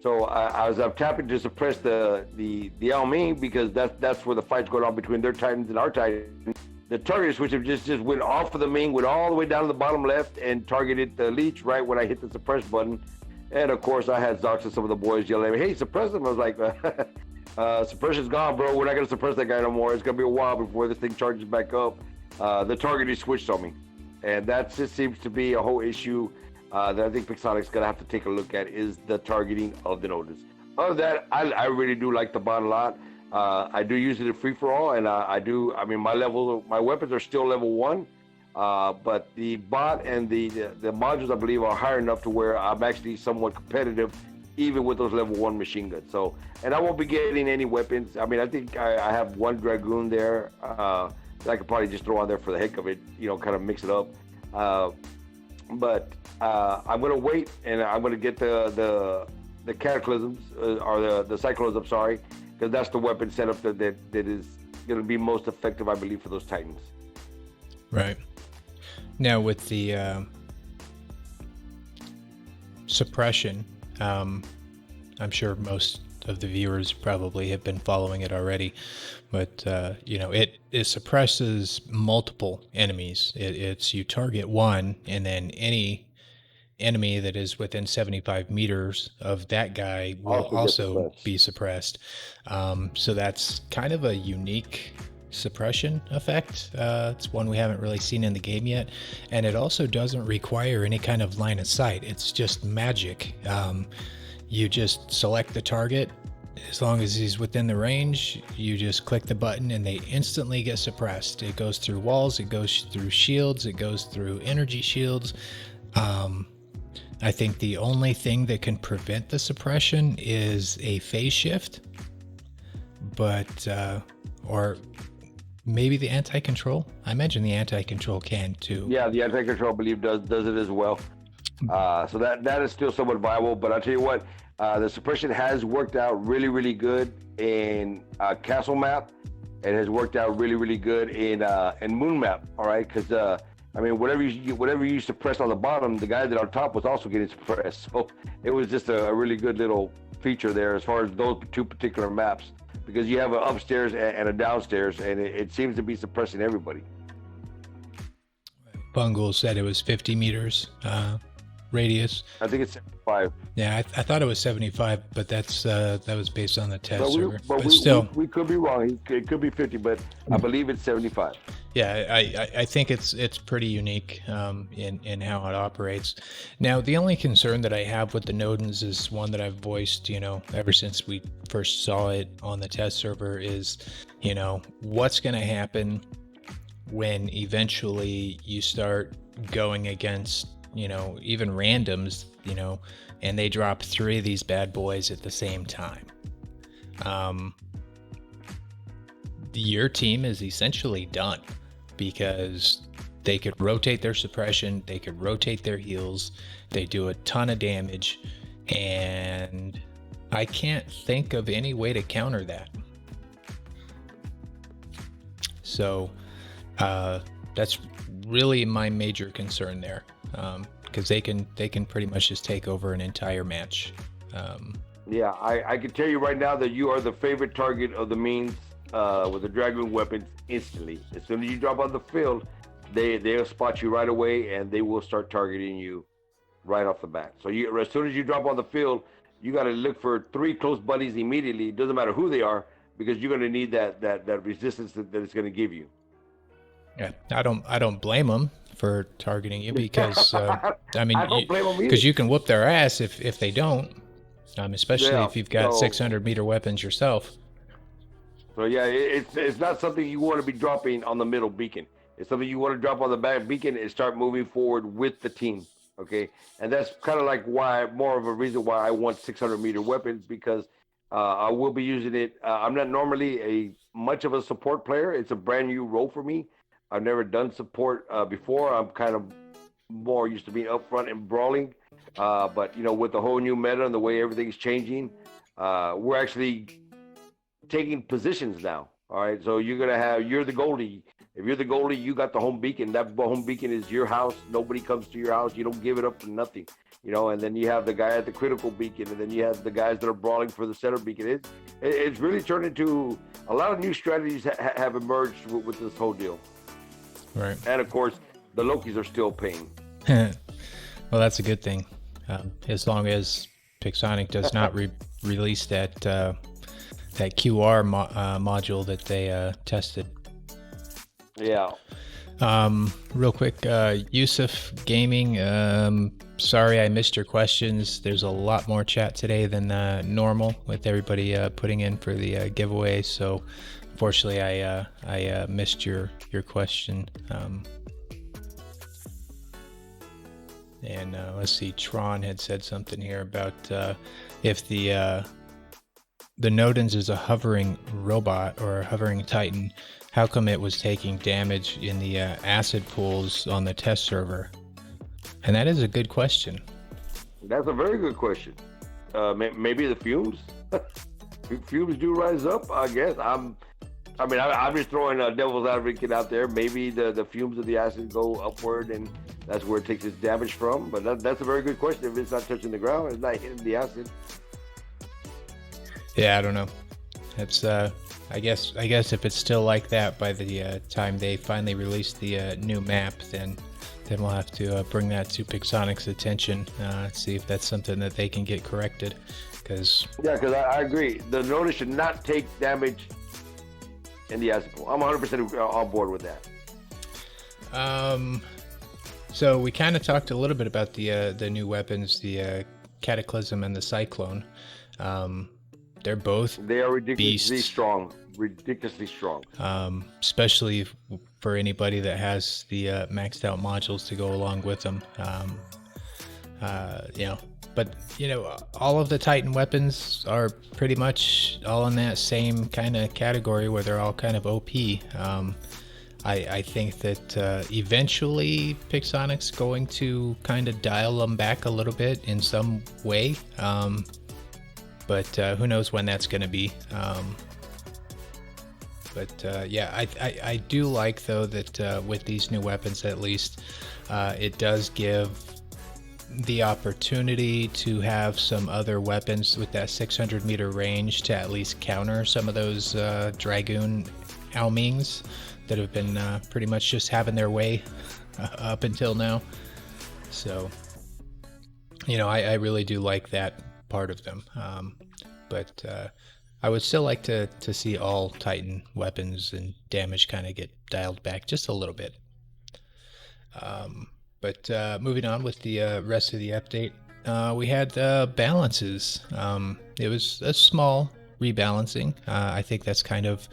So I'm tapping to suppress the Yao Ming, because that's where the fight's going on between their Titans and our Titans. The target switch just went off of the Ming, went all the way down to the bottom left, and targeted the leech right when I hit the suppress button. And of course, I had Zox and some of the boys yelling at me, "Hey, suppress him!" I was like, "Suppression's gone, bro. We're not gonna suppress that guy no more. It's gonna be a while before this thing charges back up." The targeting switched on me, and that just seems to be a whole issue that I think Pixonic's gonna have to take a look at, is the targeting of the Nodens. Other than that, I really do like the bot a lot. I do use it in free for all, and my weapons are still level 1. But the bot and the modules, I believe, are higher enough to where I'm actually somewhat competitive, even with those level 1 machine guns. So, and I won't be getting any weapons. I mean, I think I have one Dragoon there that I could probably just throw on there for the heck of it, kind of mix it up. But I'm going to wait, and I'm going to get the Cataclysms, or the Cyclones, I'm sorry, because that's the weapon setup that is going to be most effective, I believe, for those Titans. Right. Now with the suppression, I'm sure most of the viewers probably have been following it already, but it suppresses multiple enemies. It's you target one, and then any enemy that is within 75 meters of that guy will also be suppressed. So that's kind of a unique suppression effect. It's one we haven't really seen in the game yet, and it also doesn't require any kind of line of sight. It's just magic. You just select the target. As long as he's within the range, you just click the button and they instantly get suppressed. It goes through walls, it goes through shields, it goes through energy shields. I think the only thing that can prevent the suppression is a phase shift, but or maybe the anti-control. I imagine the anti-control can too. Yeah, the anti-control, I believe, does it as well. So that is still somewhat viable. But I'll tell you what, the suppression has worked out really, really good in Castle Map. It has worked out really, really good in Moon Map. All right, because whatever you suppress on the bottom, the guy that on top was also getting suppressed. So it was just a really good little feature there as far as those two particular maps, because you have an upstairs and a downstairs, and it seems to be suppressing everybody. Bungle said it was 50 meters radius. I think it's 75. Yeah, I thought it was 75, but that was based on the test server. But still, we could be wrong. It could be 50, but I believe it's 75. Yeah, I think it's pretty unique in how it operates. Now, the only concern that I have with the Nodens is one that I've voiced, ever since we first saw it on the test server, is, what's going to happen when eventually you start going against, even randoms, and they drop 3 of these bad boys at the same time. Your team is essentially done, because they could rotate their suppression, they could rotate their heals, they do a ton of damage, and I can't think of any way to counter that. So That's really my major concern there, because they can pretty much just take over an entire match. Yeah, I can tell you right now that you are the favorite target of the means with the Dragoon weapons instantly. As soon as you drop on the field, they'll spot you right away and they will start targeting you right off the bat. So as soon as you drop on the field, you got to look for 3 close buddies immediately. It doesn't matter who they are, because you're going to need that resistance that it's going to give you. Yeah, I don't blame them for targeting you, because I mean, I don't blame them either. because you can whoop their ass if they don't, especially if you've got 600-meter weapons yourself. So yeah, it's not something you want to be dropping on the middle beacon. It's something you want to drop on the back beacon and start moving forward with the team. Okay, and that's kind of like more of a reason why I want 600-meter weapons, because I will be using it. I'm not normally much of a support player. It's a brand new role for me. I've never done support before. I'm kind of more used to being up front and brawling. But with the whole new meta and the way everything's changing, we're actually taking positions now. All right, so you're the goalie. If you're the goalie, you got the home beacon. That home beacon is your house. Nobody comes to your house. You don't give it up for nothing. And then you have the guy at the critical beacon, and then you have the guys that are brawling for the center beacon. It's really turned into a lot of new strategies have emerged with this whole deal. Right. And of course, the Lokis are still paying. Well, that's a good thing, as long as Pixonic does not release that QR module that they tested. Yeah. Real quick, Yusuf Gaming, sorry I missed your questions. There's a lot more chat today than normal, with everybody putting in for the giveaway. So unfortunately, I missed your question. And let's see, Tron had said something here about if the Nodens is a hovering robot or a hovering Titan, how come it was taking damage in the acid pools on the test server? And that is a good question. That's a very good question. Maybe the fumes. Fumes do rise up, I guess. I'm just throwing a devil's advocate out there. Maybe the fumes of the acid go upward, and that's where it takes its damage from. But that's a very good question. If it's not touching the ground, it's not hitting the acid. Yeah, I don't know. It's I guess if it's still like that by the time they finally release the new map, then we'll have to bring that to Pixonic's attention, see if that's something that they can get corrected. Because I agree. The Nodens should not take damage in the acid pool. I'm 100% on board with that. So we kind of talked a little bit about the new weapons, the Cataclysm and the Cyclone. They are ridiculously strong. Especially for anybody that has the maxed out modules to go along with them. But all of the Titan weapons are pretty much all in that same kind of category where they're all kind of OP. I think that eventually Pixonic's going to kind of dial them back a little bit in some way. But who knows when that's going to be. I do like, though, that with these new weapons, at least, it does give the opportunity to have some other weapons with that 600-meter range to at least counter some of those Dragoon Almings that have been pretty much just having their way up until now. So, I really do like that part of them. But I would still like to see all Titan weapons and damage kind of get dialed back just a little bit. But moving on with the rest of the update, we had balances. It was a small rebalancing. I think that's kind of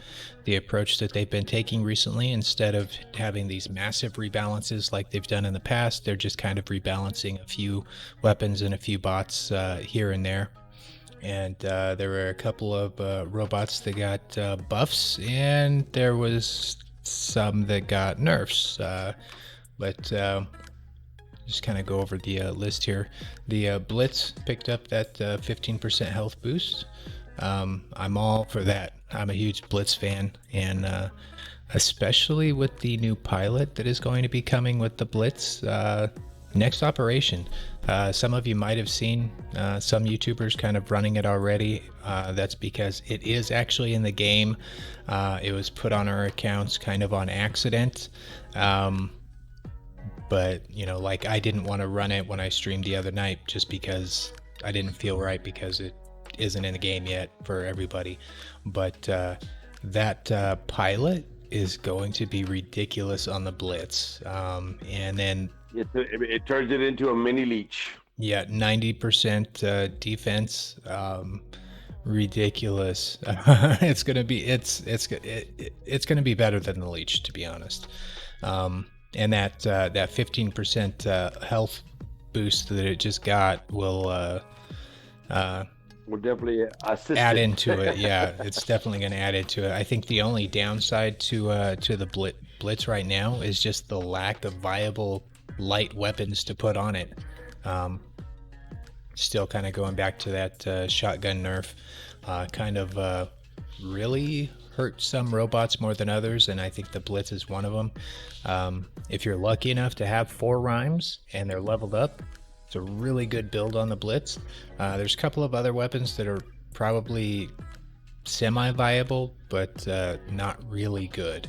the approach that they've been taking recently. Instead of having these massive rebalances like they've done in the past, they're just kind of rebalancing a few weapons and a few bots here and there. And there were a couple of robots that got buffs, and there was some that got nerfs. But just kind of go over the list here. The Blitz picked up that 15% health boost. I'm all for that. I'm a huge Blitz fan, and especially with the new pilot that is going to be coming with the Blitz next operation. Some of you might have seen some YouTubers kind of running it already. That's because it is actually in the game. It was put on our accounts kind of on accident. But, you know, like I didn't want to run it when I streamed the other night just because I didn't feel right because it isn't in the game yet for everybody. But that pilot is going to be ridiculous on the Blitz. And then it turns it into a mini leech. yeah, 90% defense. Ridiculous. It's gonna be it's gonna be better than the leech, to be honest. And that 15% health boost that it just got will definitely add into it. Yeah, it's definitely going to add into it. I think the only downside to the Blitz right now is just the lack of viable light weapons to put on it. Still kind of going back to that shotgun nerf, kind of really hurt some robots more than others, and I think the Blitz is one of them. If you're lucky enough to have 4 rhymes and they're leveled up, it's a really good build on the Blitz. There's a couple of other weapons that are probably semi-viable, but not really good.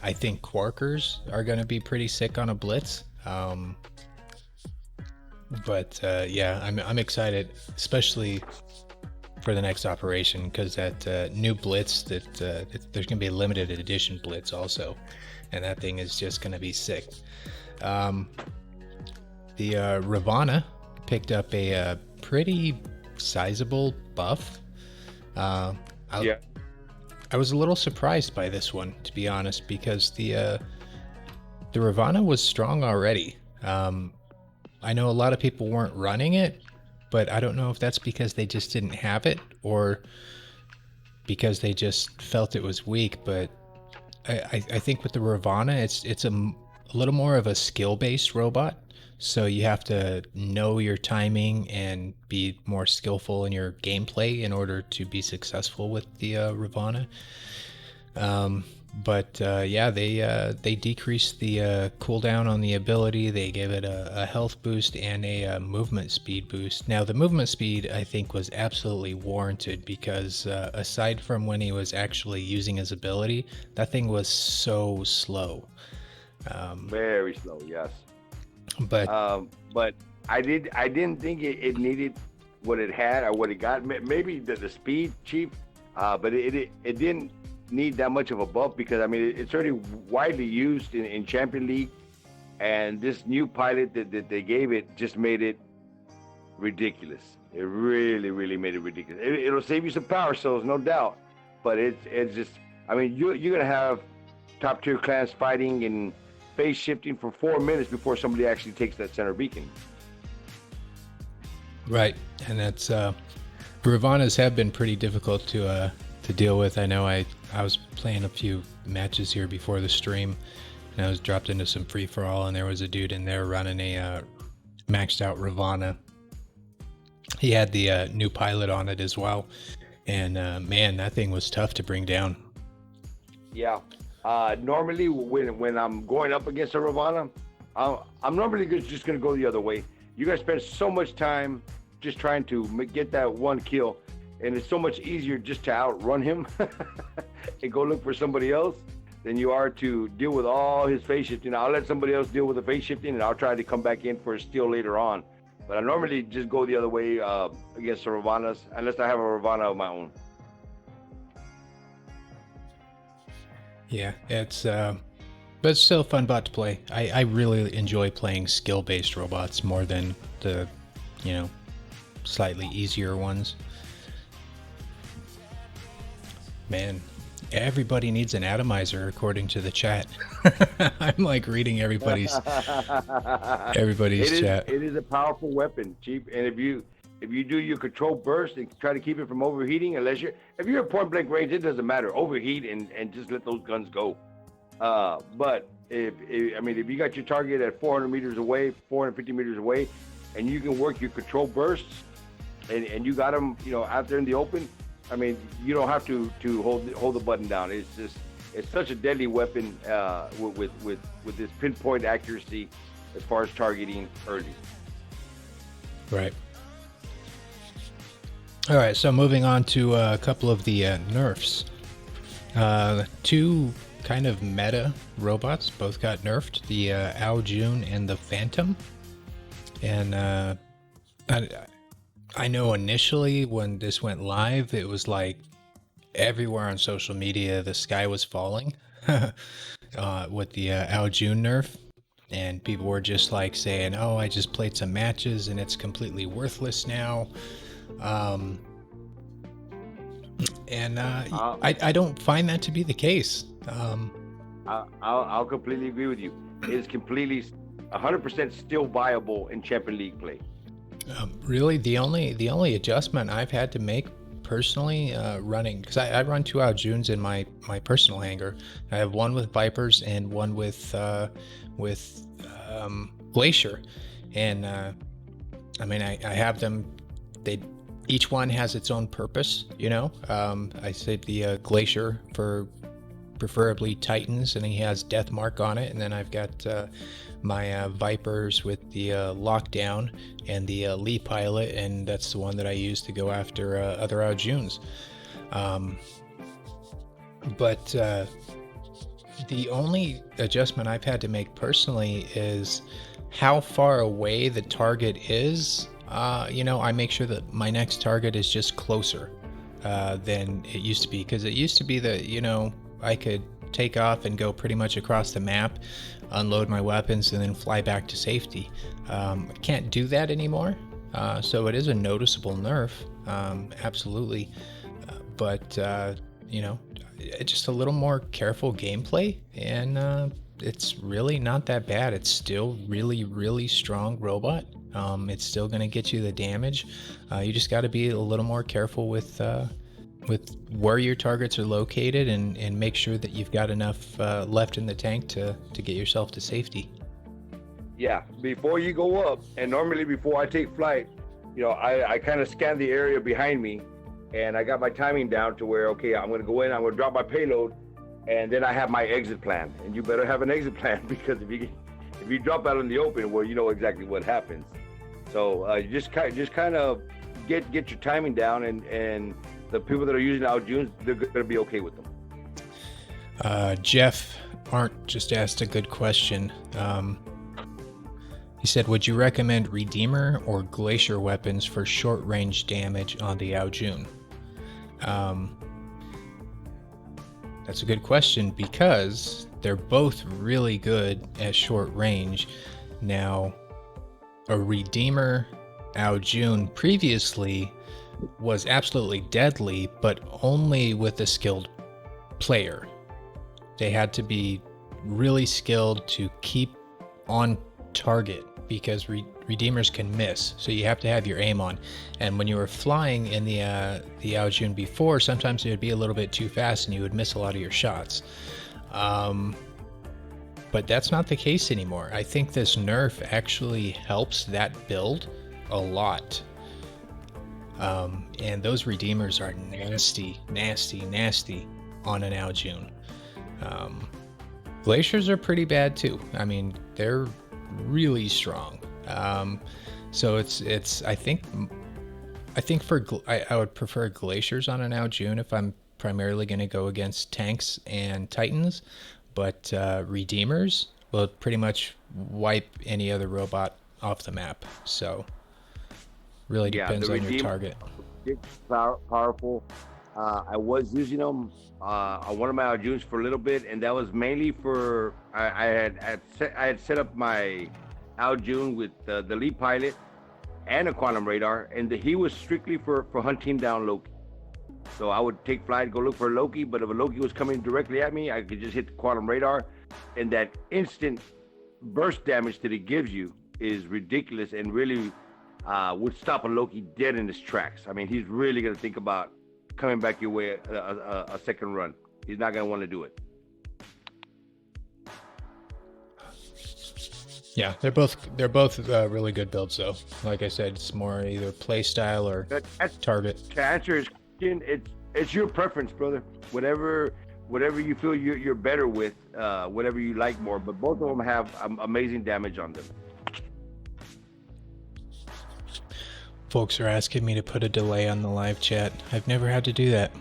I think Quarkers are going to be pretty sick on a Blitz. But yeah, I'm excited, especially for the next operation, because that new Blitz, there's going to be a limited edition Blitz also, and that thing is just going to be sick. The Ravana picked up a pretty sizable buff. I was a little surprised by this one, to be honest, because the Ravana was strong already. I know a lot of people weren't running it, but I don't know if that's because they just didn't have it or because they just felt it was weak. But I think with the Ravana, it's a little more of a skill-based robot. So you have to know your timing and be more skillful in your gameplay in order to be successful with the Ravana. But yeah, they decreased the cooldown on the ability. They gave it a health boost and a movement speed boost. Now the movement speed, I think, was absolutely warranted because aside from when he was actually using his ability, that thing was so slow. Very slow, yes. But I didn't think it needed what it had or what it got. Maybe the speed, Chief, but it didn't need that much of a buff because I mean it's already widely used in Champion League, and this new pilot that they gave it just made it ridiculous. It really made it ridiculous. It'll save you some power cells, no doubt, but it's just, I mean, you're gonna have top tier clans fighting and phase shifting for 4 minutes before somebody actually takes that center beacon. Right, and that's Ravanas have been pretty difficult to deal with. I know I was playing a few matches here before the stream, and I was dropped into some free for all, and there was a dude in there running a maxed out Ravana. He had the new pilot on it as well, and man, that thing was tough to bring down. Yeah. Normally when I'm going up against a Ravana, I'm normally just going to go the other way. You guys spend so much time just trying to get that one kill, and it's so much easier just to outrun him and go look for somebody else than you are to deal with all his phase shifting. I'll let somebody else deal with the phase shifting, and I'll try to come back in for a steal later on. But I normally just go the other way against the Ravanas, unless I have a Ravana of my own. Yeah, it's but it's still a fun bot to play. I really enjoy playing skill-based robots more than the, you know, slightly easier ones. Man, everybody needs an atomizer according to the chat. I'm like reading everybody's chat. It is a powerful weapon, Chief, and if you do your control burst and try to keep it from overheating, if you're at point blank range, it doesn't matter. Overheat and just let those guns go. But if you got your target at 400 meters away, 450 meters away, and you can work your control bursts, and you got them, out there in the open. I mean, you don't have to hold the button down. It's It's such a deadly weapon with this pinpoint accuracy as far as targeting early. Right. All right, so moving on to a couple of the nerfs. Two kind of meta robots both got nerfed, the Aljun and the Phantom. And I know initially when this went live, it was like everywhere on social media, the sky was falling with the Aljun nerf. And people were just like saying, oh, I just played some matches and it's completely worthless now. I don't find that to be the case. I'll completely agree with you. It is completely 100% still viable in Champion League play. Really, the only adjustment I've had to make personally, running, because I run two Aljuns in my personal hangar. I have one with Vipers and one with Glacier, and I mean I have them. Each one has its own purpose, you know. I saved the Glacier for preferably Titans, and he has Death Mark on it. And then I've got my Vipers with the Lockdown and the Lee Pilot, and that's the one that I use to go after other Aljuns. But the only adjustment I've had to make personally is how far away the target is. You know, I make sure that my next target is just closer than it used to be, because it used to be that, you know, I could take off and go pretty much across the map, unload my weapons, and then fly back to safety. I can't do that anymore, so it is a noticeable nerf, absolutely. But you know, just a little more careful gameplay, and it's really not that bad. It's still really strong robot. It's still going to get you the damage. You just got to be a little more careful with where your targets are located, and make sure that you've got enough left in the tank to get yourself to safety. Yeah, before you go up, and normally before I take flight, you know, I kind of scan the area behind me, and I got my timing down to where, okay, I'm going to go in, I'm going to drop my payload, and then I have my exit plan. And you better have an exit plan, because if you drop out in the open, well, you know exactly what happens. So you just kind of get your timing down, and the people that are using Aljuns, they're going to be okay with them. Jeff Arndt just asked a good question. He said, would you recommend Redeemer or Glacier weapons for short-range damage on the Aljun? That's a good question, because they're both really good at short range. Now, a Redeemer Aljun previously was absolutely deadly, but only with a skilled player. They had to be really skilled to keep on target, because Redeemers can miss, so you have to have your aim on. And when you were flying in the Aljun before, sometimes it would be a little bit too fast and you would miss a lot of your shots. But that's not the case anymore. I think this nerf actually helps that build a lot. And those Redeemers are nasty on an Aljun. Glaciers are pretty bad too. I mean, they're really strong. So it's I think I would prefer Glaciers on an Aljun if I'm primarily going to go against tanks and Titans, but Redeemers will pretty much wipe any other robot off the map. So really depends on your target. Powerful. I was using them on one of my Aljuns for a little bit, and that was mainly for I had set up my Aljun with the Lee Pilot and a quantum radar, and he was strictly for hunting down Loki. So I would take flight, go look for Loki, but if a Loki was coming directly at me, I could just hit the quantum radar, and that instant burst damage that it gives you is ridiculous, and really would stop a Loki dead in his tracks. I mean, he's really going to think about coming back your way a second run. He's not going to want to do it. Yeah, they're both really good builds, though. Like I said, it's more either play style or target. To answer his question, it's your preference, brother. Whatever whatever you feel you're better with, whatever you like more. But both of them have amazing damage on them. Folks are asking me to put a delay on the live chat. I've never had to do that.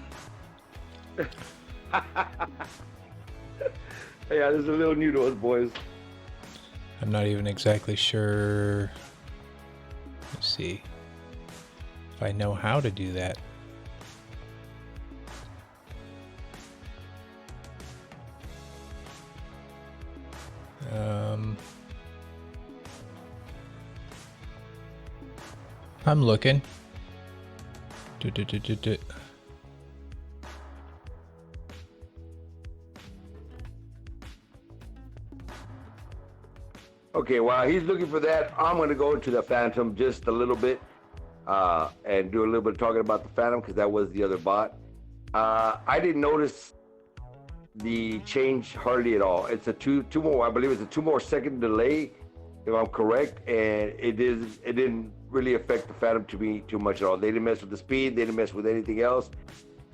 Yeah, this is a little new to us, boys. I'm not even exactly sure. Let's see if I know how to do that. I'm looking. Okay, while he's looking for that, I'm going to go into the Phantom just a little bit and do a little bit of talking about the Phantom because that was the other bot. I didn't notice the change hardly at all. It's a two more, I believe it's a 2 more second delay, if I'm correct, and it didn't really affect the Phantom to me too much at all. They didn't mess with the speed, they didn't mess with anything else.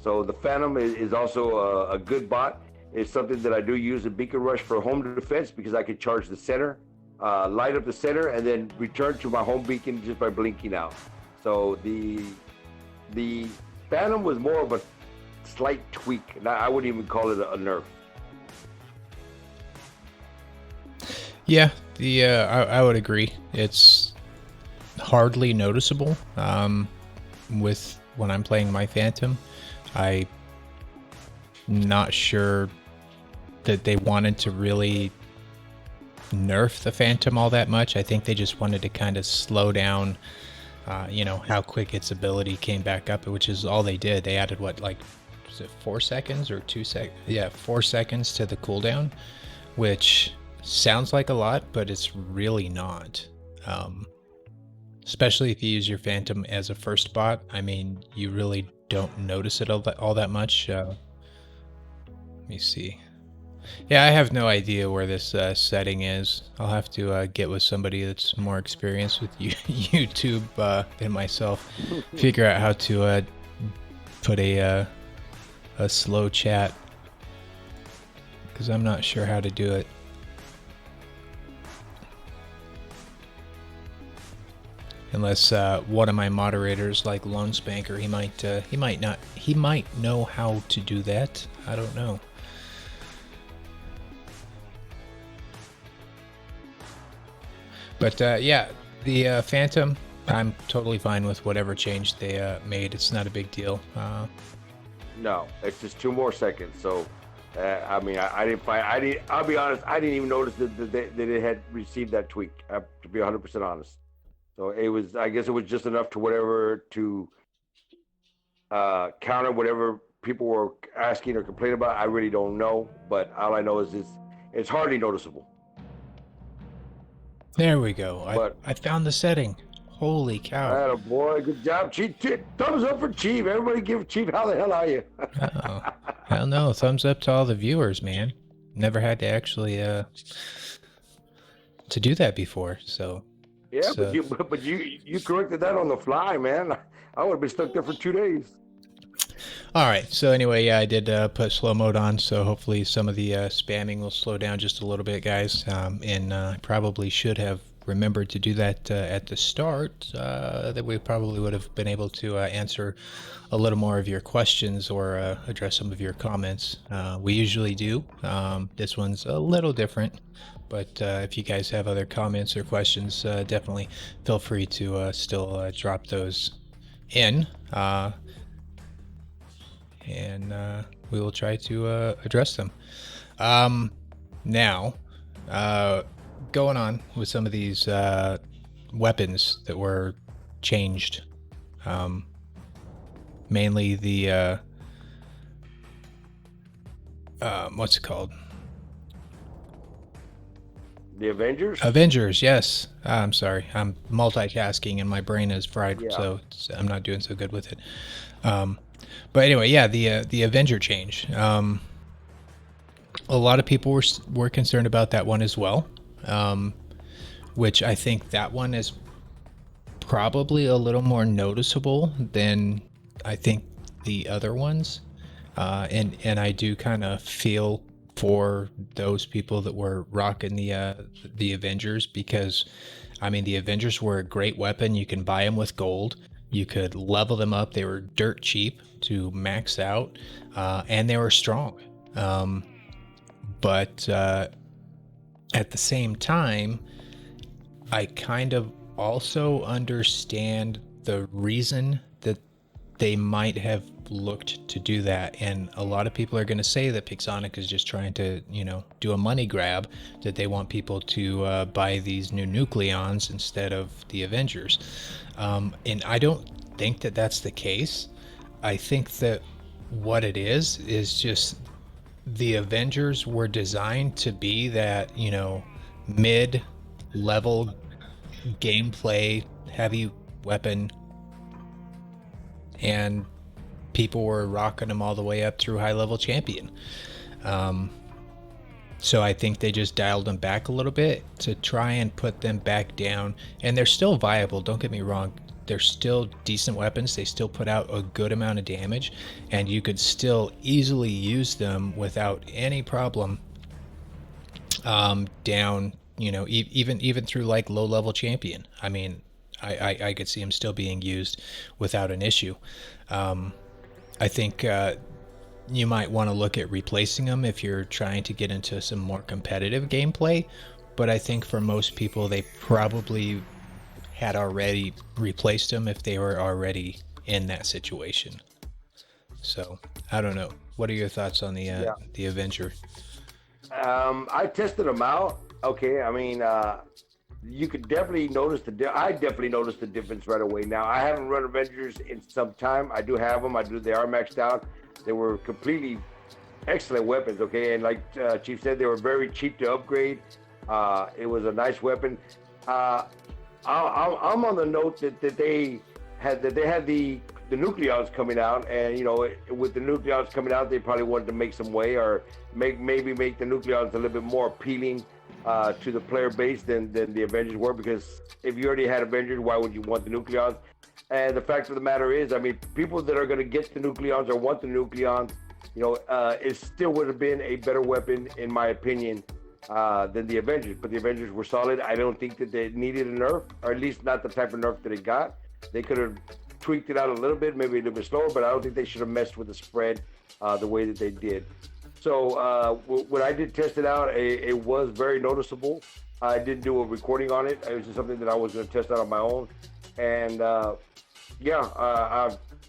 So the Phantom is also a good bot. It's something that I do use in Beacon Rush for home defense because I can charge the center, light up the center, and then return to my home beacon just by blinking out. So the Phantom was more of a slight tweak. I wouldn't even call it a nerf. Yeah, I would agree. It's hardly noticeable. With when I'm playing my Phantom, I'm not sure that they wanted to really nerf the Phantom all that much. I think they just wanted to kind of slow down, how quick its ability came back up, which is all they did. They added was it 4 seconds or 2 seconds? Yeah, 4 seconds to the cooldown, which sounds like a lot, but it's really not. Especially if you use your Phantom as a first bot. I mean, you really don't notice it all that much. Let me see. Yeah, I have no idea where this setting is. I'll have to get with somebody that's more experienced with YouTube than myself. Figure out how to put a slow chat, because I'm not sure how to do it. Unless one of my moderators, like Lone Spanker, he might know how to do that. I don't know. But yeah, the Phantom, I'm totally fine with whatever change they made. It's not a big deal. No, it's just 2 more seconds. So, I mean, I didn't find. I'll be honest. I didn't even notice that it had received that tweak. To be 100% honest. So it was. I guess it was just enough to counter whatever people were asking or complaining about. I really don't know, but all I know is it's hardly noticeable. There we go. I found the setting. Holy cow. Boy, good job, Chief. Thumbs up for Chief. Everybody give Chief, how the hell are you? Oh, hell no. Thumbs up to all the viewers, man. Never had to actually to do that before, so. Yeah, but you corrected that on the fly, man. I would have been stuck there for 2 days. All right. So anyway, yeah, I did put slow mode on, so hopefully some of the spamming will slow down just a little bit, guys. And I probably should have remembered to do that at the start. That we probably would have been able to answer a little more of your questions or address some of your comments. We usually do. This one's a little different. But if you guys have other comments or questions, definitely feel free to still drop those in. And we will try to address them. Now, going on with some of these weapons that were changed. Mainly the what's it called? The Avengers? Avengers, yes. I'm sorry. I'm multitasking and my brain is fried, Yeah. so I'm not doing so good with it. But anyway, yeah, the Avenger change. A lot of people were concerned about that one as well, which I think that one is probably a little more noticeable than I think the other ones. And I do kind of feel for those people that were rocking the Avengers, because I mean the Avengers were a great weapon. You can buy them with gold. You could level them up. They were dirt cheap to max out, and they were strong. But at the same time, I kind of also understand the reason that they might have looked to do that. And a lot of people are going to say that Pixonic is just trying to, do a money grab, that they want people to buy these new Nucleons instead of the Avengers. And I don't think that that's the case. I think that what it is just the Avengers were designed to be that, mid-level gameplay heavy weapon, and people were rocking them all the way up through high level champion. So I think they just dialed them back a little bit to try and put them back down, and they're still viable, don't get me wrong. They're still decent weapons. They still put out a good amount of damage, and you could still easily use them without any problem down, even through like low level champion. I mean, I could see them still being used without an issue. I think you might want to look at replacing them if you're trying to get into some more competitive gameplay, but I think for most people they probably had already replaced them if they were already in that situation. So I don't know. What are your thoughts on the Avenger? I tested them out. Okay, I mean, you could definitely notice I definitely noticed the difference right away. Now, I haven't run Avengers in some time. I do have them. They are maxed out. They were completely excellent weapons. Okay, and like Chief said, they were very cheap to upgrade. It was a nice weapon. I'm on the note that they had the Nucleons coming out, and with the Nucleons coming out, they probably wanted to make some way, or maybe make the Nucleons a little bit more appealing to the player base than the Avengers were, because if you already had Avengers, why would you want the Nucleons? And the fact of the matter is, I mean, people that are going to get the Nucleons or want the Nucleons, it still would have been a better weapon, in my opinion, than the Avengers. But the Avengers were solid. I don't think that they needed a nerf, or at least not the type of nerf that it got. They could have tweaked it out a little bit, maybe a little bit slower, but I don't think they should have messed with the spread the way that they did. So when I did test it out, it was very noticeable. I didn't do a recording on it. It was just something that I was going to test out on my own. And I'm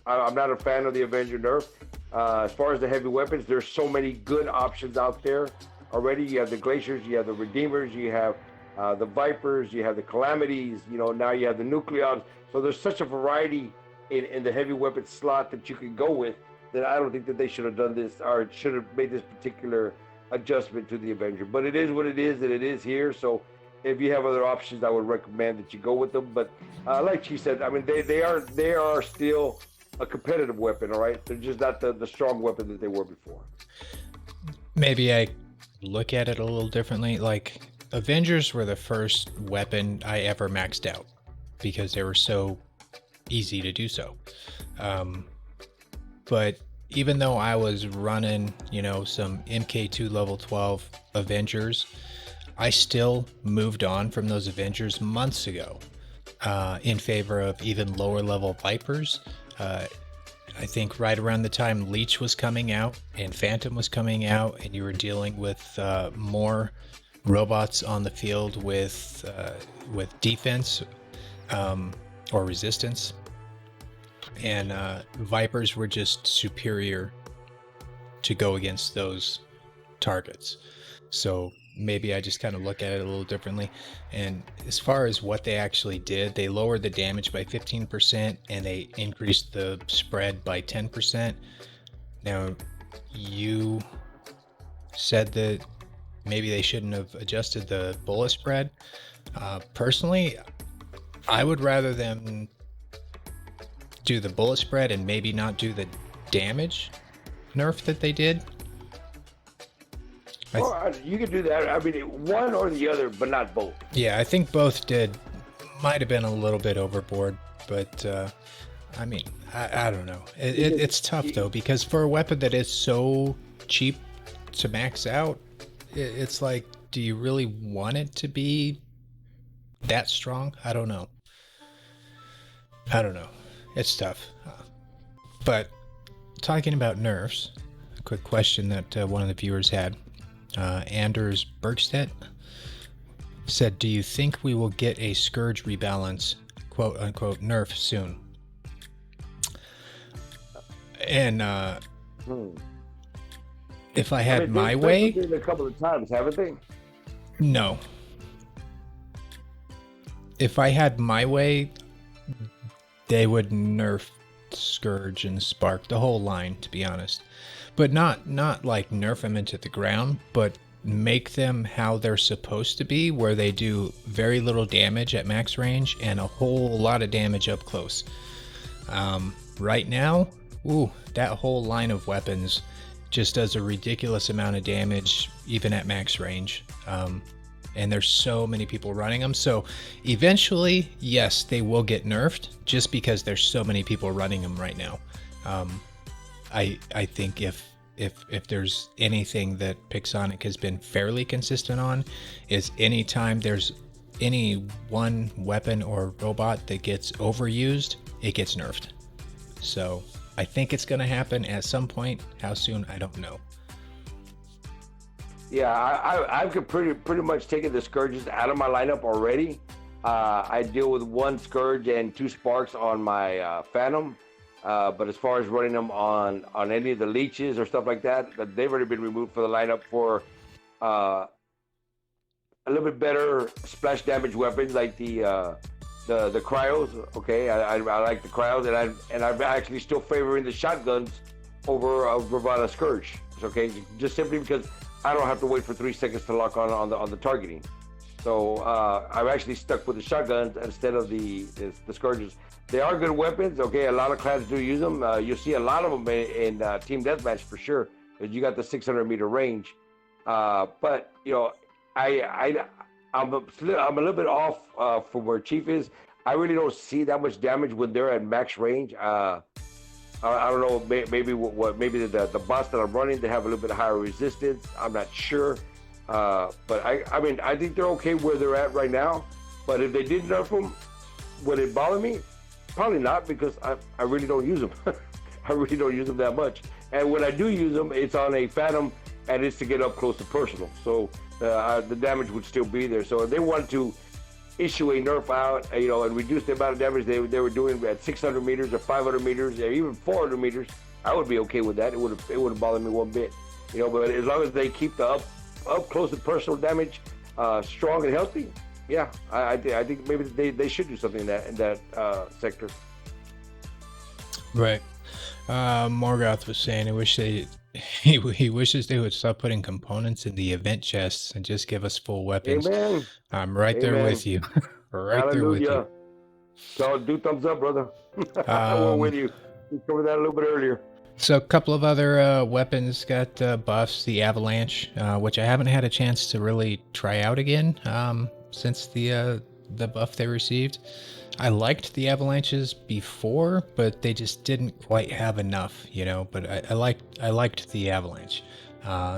not a fan of the Avenger nerf. As far as the heavy weapons, there's so many good options out there already. You have the Glaciers, you have the Redeemers, you have the Vipers, you have the Calamities, now you have the Nucleons. So there's such a variety in the heavy weapon slot that you can go with, that I don't think that they should have done this, or should have made this particular adjustment to the Avenger. But it is what it is, and it is here. So if you have other options, I would recommend that you go with them. But like she said, I mean, they are still a competitive weapon, all right? They're just not the strong weapon that they were before. Maybe I look at it a little differently. Like, Avengers were the first weapon I ever maxed out because they were so easy to do so. But even though I was running, some MK2 level 12 Avengers, I still moved on from those Avengers months ago in favor of even lower level Vipers. I think right around the time Leech was coming out and Phantom was coming out, and you were dealing with more robots on the field with defense or resistance, and Vipers were just superior to go against those targets. So maybe I just kind of look at it a little differently. And as far as what they actually did, they lowered the damage by 15% and they increased the spread by 10%. Now, you said that maybe they shouldn't have adjusted the bullet spread. Personally, I would rather them do the bullet spread and maybe not do the damage nerf that they did. Well, you could do that. I mean, one or the other, but not both. Yeah, I think both did. Might have been a little bit overboard, but I mean, I don't know. It's tough though, because for a weapon that is so cheap to max out, it's like, do you really want it to be that strong? I don't know. I don't know. It's tough. But talking about nerfs, a quick question that one of the viewers had. Anders Bergstedt said, "Do you think we will get a Scourge rebalance, quote unquote, nerf soon?" And if I had my way, they've a couple of times, haven't they? no. If I had my way, they would nerf Scourge and Spark, the whole line, to be honest. But not like nerf them into the ground, but make them how they're supposed to be, where they do very little damage at max range and a whole lot of damage up close. Right now, that whole line of weapons just does a ridiculous amount of damage even at max range. And there's so many people running them. So eventually, yes, they will get nerfed just because there's so many people running them right now. I think if there's anything that Pixonic has been fairly consistent on, is anytime there's any one weapon or robot that gets overused, it gets nerfed. So I think it's going to happen at some point. How soon, I don't know. Yeah, I've pretty much taken the Scourges out of my lineup already. I deal with one Scourge and two Sparks on my Phantom. But as far as running them on any of the leeches or stuff like that, they've already been removed for the lineup for a little bit better splash damage weapons like the cryos. Okay, I like the cryos, and I'm actually still favoring the shotguns over a Bravada Scourge. Okay, just simply because I don't have to wait for 3 seconds to lock on the targeting. So I've actually stuck with the shotguns instead of the Scourges. They are good weapons. Okay, a lot of clans do use them. You'll see a lot of them in team deathmatch for sure, because you got the 600-meter range. But you know, I'm a little bit off from where Chief is. I really don't see that much damage when they're at max range. I don't know. Maybe maybe the bots that I'm running, they have a little bit higher resistance. I'm not sure. But I mean, I think they're okay where they're at right now. But if they did nerf them, would it bother me? Probably not, because I really don't use them. I really don't use them that much. And when I do use them, it's on a Phantom, and it's to get up close to personal. So the damage would still be there. So if they wanted to issue a nerf out, you know, and reduce the amount of damage they were doing at 600 meters or 500 meters or even 400 meters, I would be okay with that. It wouldn't bother me one bit. You know, but as long as they keep the up close and personal damage strong and healthy, yeah, I think maybe they should do something in that sector. Right. Morgoth was saying, he wishes they would stop putting components in the event chests and just give us full weapons. Amen. I'm right there with you. Right there with you. So do thumbs up, brother. We're with you. We covered that a little bit earlier. So a couple of other weapons got buffs. The Avalanche, which I haven't had a chance to really try out again since the buff they received. I liked the Avalanches before, but they just didn't quite have enough, you know. But I liked the Avalanche.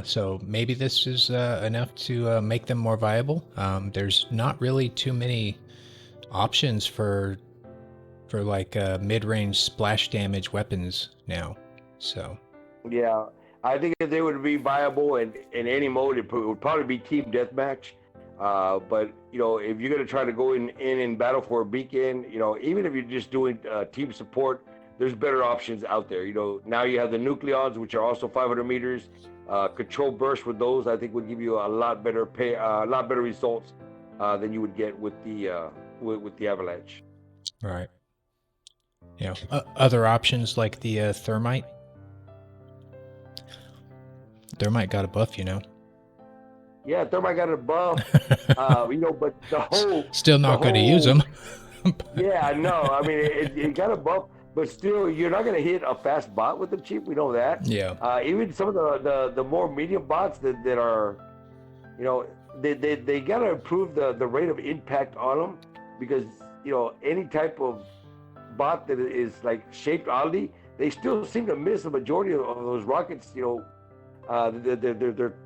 So maybe this is enough to make them more viable. There's not really too many options for like mid-range splash damage weapons now. So yeah, I think if they would be viable in any mode, it would probably be team deathmatch. But you know, if you're gonna try to go in battle for a beacon, you know, even if you're just doing team support, there's better options out there. You know, now you have the Nucleons, which are also 500 meters. Control burst with those, I think, would give you a lot better results than you would get with the Avalanche. Right. Yeah. Other options like the Thermite. Thermite got a buff, you know. Yeah, Thermite got a buff. You know, but the whole still not going to use them. Yeah, I know. I mean, it got a buff, but still, you're not going to hit a fast bot with the Chief. We know that. Yeah. Even some of the more medium bots that are, you know, they got to improve the rate of impact on them, because you know, any type of bot that is like shaped oddly, they still seem to miss the majority of those rockets. They're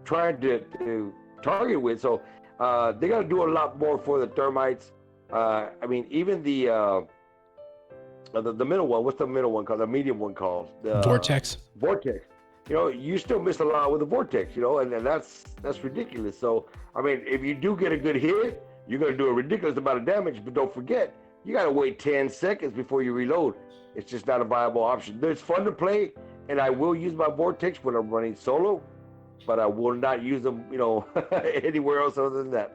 trying to target with. So they got to do a lot more for the thermites. I mean, even the middle one. What's the middle one called? The medium one called the Vortex. Vortex. You still miss a lot with the Vortex. And that's ridiculous. So I mean, if you do get a good hit, you're gonna do a ridiculous amount of damage. But don't forget, you gotta wait 10 seconds before you reload. It's just not a viable option. It's fun to play, and I will use my Vortex when I'm running solo, but I will not use them, anywhere else other than that.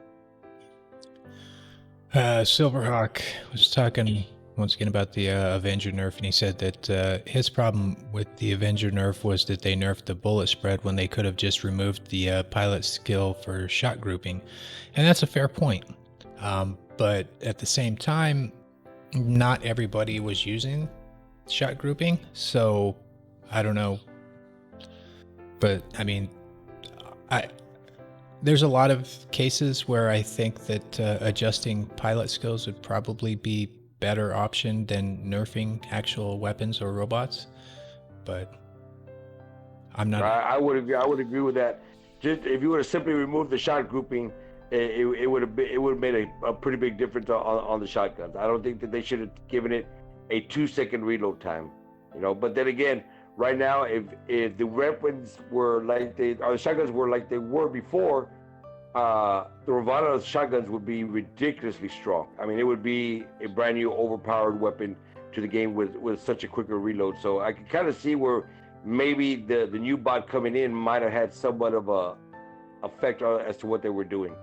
Silverhawk was talking once again about the Avenger nerf, and he said that his problem with the Avenger nerf was that they nerfed the bullet spread when they could have just removed the pilot skill for shot grouping. And that's a fair point. But at the same time, not everybody was using shot grouping, so I don't know. But I mean, there's a lot of cases where I think that adjusting pilot skills would probably be better option than nerfing actual weapons or robots, but I'm not. I would agree with that. Just if you would have simply removed the shot grouping, it would have made a pretty big difference on the shotguns. I don't think that they should have given it a 2-second reload time. But then again, right now, if the weapons were like the shotguns were like they were before, the Ravana shotguns would be ridiculously strong. I mean, it would be a brand new overpowered weapon to the game with such a quicker reload. So I can kind of see where maybe the new bot coming in might have had somewhat of a effect as to what they were doing.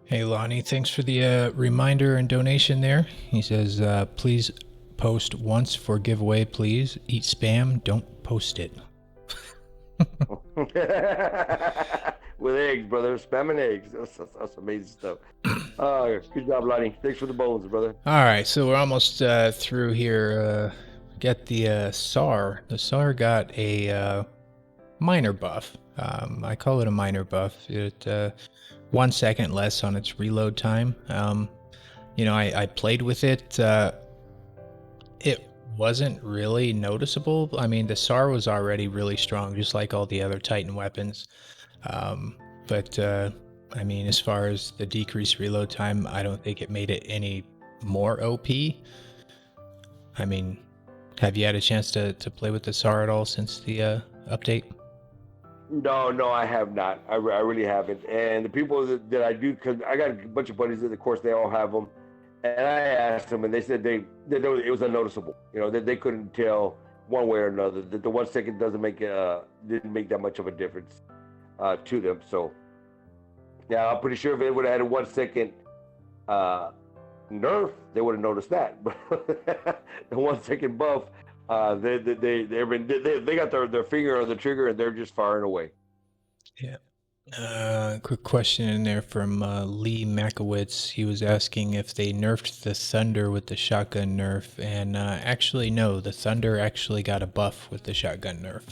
Hey Lonnie, thanks for the reminder and donation there. He says, please post once for giveaway, please. Eat spam, don't post it. With eggs, brother. Spam and eggs. That's amazing stuff. Good job, Lonnie. Thanks for the bones, brother. All right, so we're almost through here. Got the SAR. The SAR got a minor buff. I call it a minor buff. It 1 second less on its reload time. I played with it. It wasn't really noticeable. I mean, the SAR was already really strong, just like all the other Titan weapons. But I mean, as far as the decreased reload time, I don't think it made it any more OP. I mean, have you had a chance to play with the SAR at all since the update? No, I have not. I really haven't. And the people that I do, because I got a bunch of buddies that, of course, they all have them. And I asked them, and they said it was unnoticeable. That they couldn't tell one way or another. That the 1 second didn't make that much of a difference to them. So, yeah, I'm pretty sure if it would have had a 1 second nerf, they would have noticed that. But the 1 second buff, they got their finger on the trigger and they're just firing away. Yeah. Quick question in there from Lee Makowitz. He was asking if they nerfed the Thunder with the shotgun nerf, and actually no, the Thunder actually got a buff with the shotgun nerf.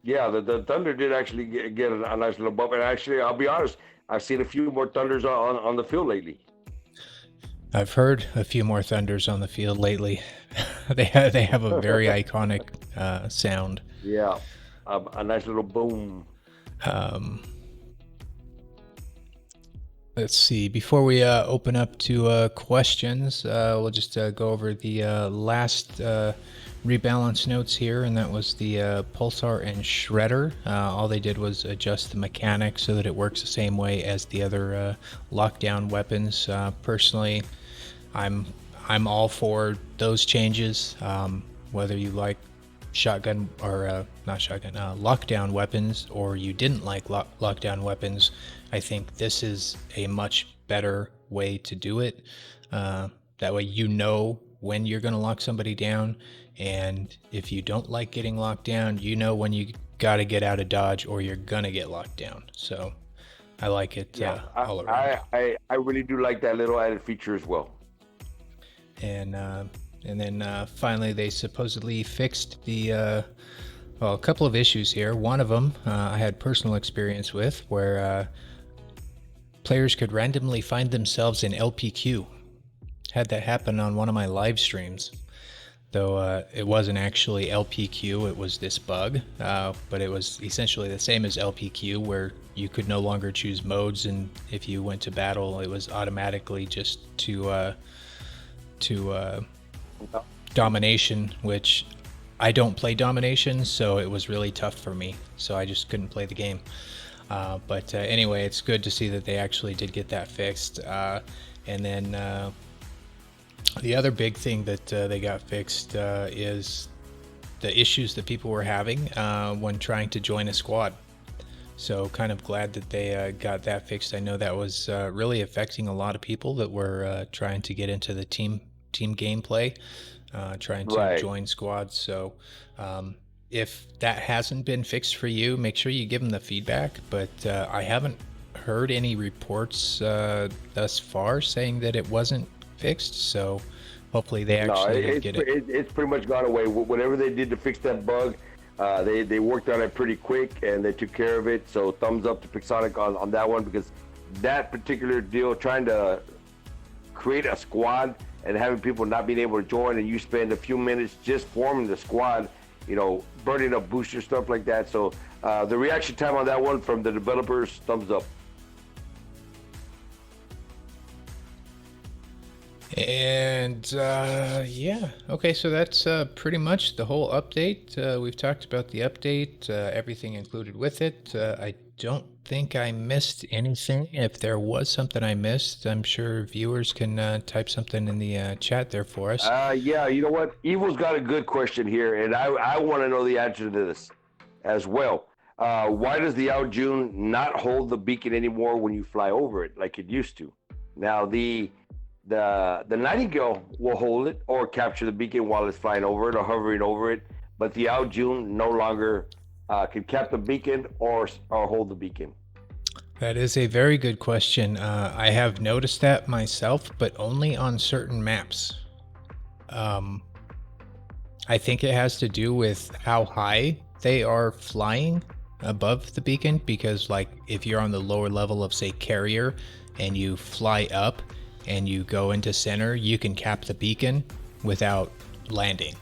Yeah, the Thunder did actually get a nice little buff, and actually, I'll be honest, I've seen a few more Thunders on the field lately. I've heard a few more Thunders on the field lately. They have a very iconic sound. Yeah, a nice little boom. Let's see. Before we open up to questions, we'll just go over the last rebalance notes here, and that was the Pulsar and Shredder. All they did was adjust the mechanics so that it works the same way as the other lockdown weapons. Personally, I'm all for those changes. Whether you like shotgun or lockdown weapons, or you didn't like lockdown weapons, I think this is a much better way to do it. That way you know when you're going to lock somebody down, and if you don't like getting locked down, you know when you got to get out of dodge or you're going to get locked down. So I like it all around. I really do like that little added feature as well. And then finally, they supposedly fixed a couple of issues here. One of them I had personal experience with, where players could randomly find themselves in LPQ. had that happen on one of my live streams. Though it wasn't actually LPQ, it was this bug, but it was essentially the same as LPQ, where you could no longer choose modes, and if you went to battle, it was automatically just to domination, which I don't play domination, so it was really tough for me, so I just couldn't play the game. But anyway, it's good to see that they actually did get that fixed. And then the other big thing that they got fixed is the issues that people were having when trying to join a squad. So kind of glad that they got that fixed. I know that was really affecting a lot of people that were trying to get into the team gameplay, trying to join squads. So if that hasn't been fixed for you, make sure you give them the feedback. But I haven't heard any reports thus far saying that it wasn't fixed, so hopefully they actually did get it. It's pretty much gone away. Whatever they did to fix that bug, they worked on it pretty quick and they took care of it. So thumbs up to Pixonic on that one, because that particular deal, trying to create a squad and having people not being able to join, and you spend a few minutes just forming the squad, you know, burning up booster stuff like that. So the reaction time on that one from the developers, thumbs up. And yeah, okay, so that's pretty much the whole update. We've talked about the update, everything included with it. I don't think I missed anything. If there was something I missed, I'm sure viewers can type something in the chat there for us. Yeah, you know what? Evil's got a good question here, and I want to know the answer to this as well. Why does the Out June not hold the beacon anymore when you fly over it like it used to? Now, the Nightingale will hold it or capture the beacon while it's flying over it or hovering over it, but the Out June no longer can cap the beacon or hold the beacon. That is a very good question. I have noticed that myself, but only on certain maps. I think it has to do with how high they are flying above the beacon, because like if you're on the lower level of, say, carrier, and you fly up and you go into center, you can cap the beacon without landing.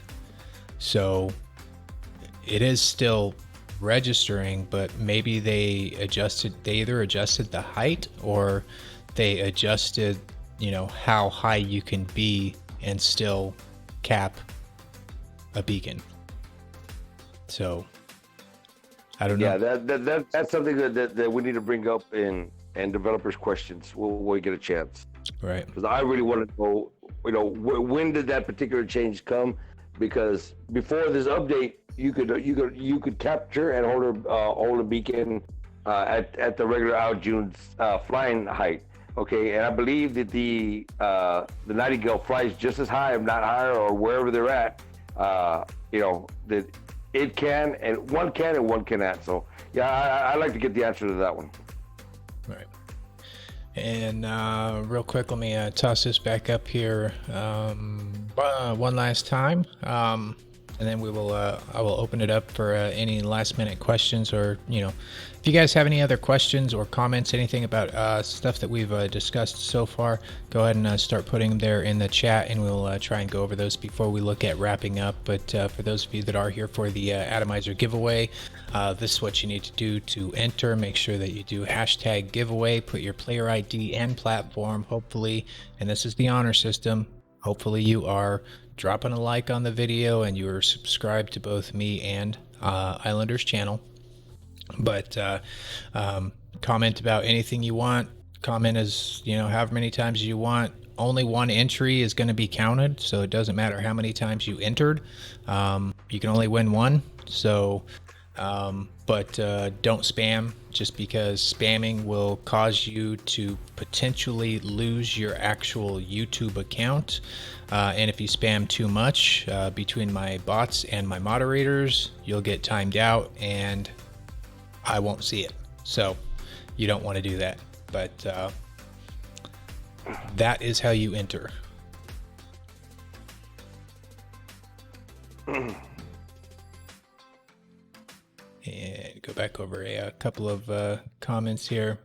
So it is still registering, but maybe they either adjusted the height or they adjusted, you know, how high you can be and still cap a beacon. So I don't know. Yeah, that's something that we need to bring up in developers' questions when we get a chance. Right. Because I really want to know, you know, when did that particular change come? Because before this update, you could capture and hold a beacon at the regular Out June's flying height. Okay, and I believe that the Nightingale flies just as high, if not higher, or wherever they're at. You know, that it can, and one can and one cannot. So yeah, I'd like to get the answer to that one. Right. And real quick, let me toss this back up here one last time, and then we will I will open it up for any last minute questions, or, you know, if you guys have any other questions or comments, anything about stuff that we've discussed so far, go ahead and start putting them there in the chat, and we'll try and go over those before we look at wrapping up. But for those of you that are here for the Atomizer giveaway, this is what you need to do to enter. Make sure that you do hashtag giveaway, put your player ID and platform, hopefully, and this is the honor system. Hopefully you are dropping a like on the video and you are subscribed to both me and Islander's channel. But comment about anything you want. Comment as, you know, however many times you want. Only one entry is going to be counted, so it doesn't matter how many times you entered. You can only win one. So but don't spam, just because spamming will cause you to potentially lose your actual YouTube account. And if you spam too much between my bots and my moderators, you'll get timed out and I won't see it. So you don't want to do that. But that is how you enter. And go back over a couple of comments here.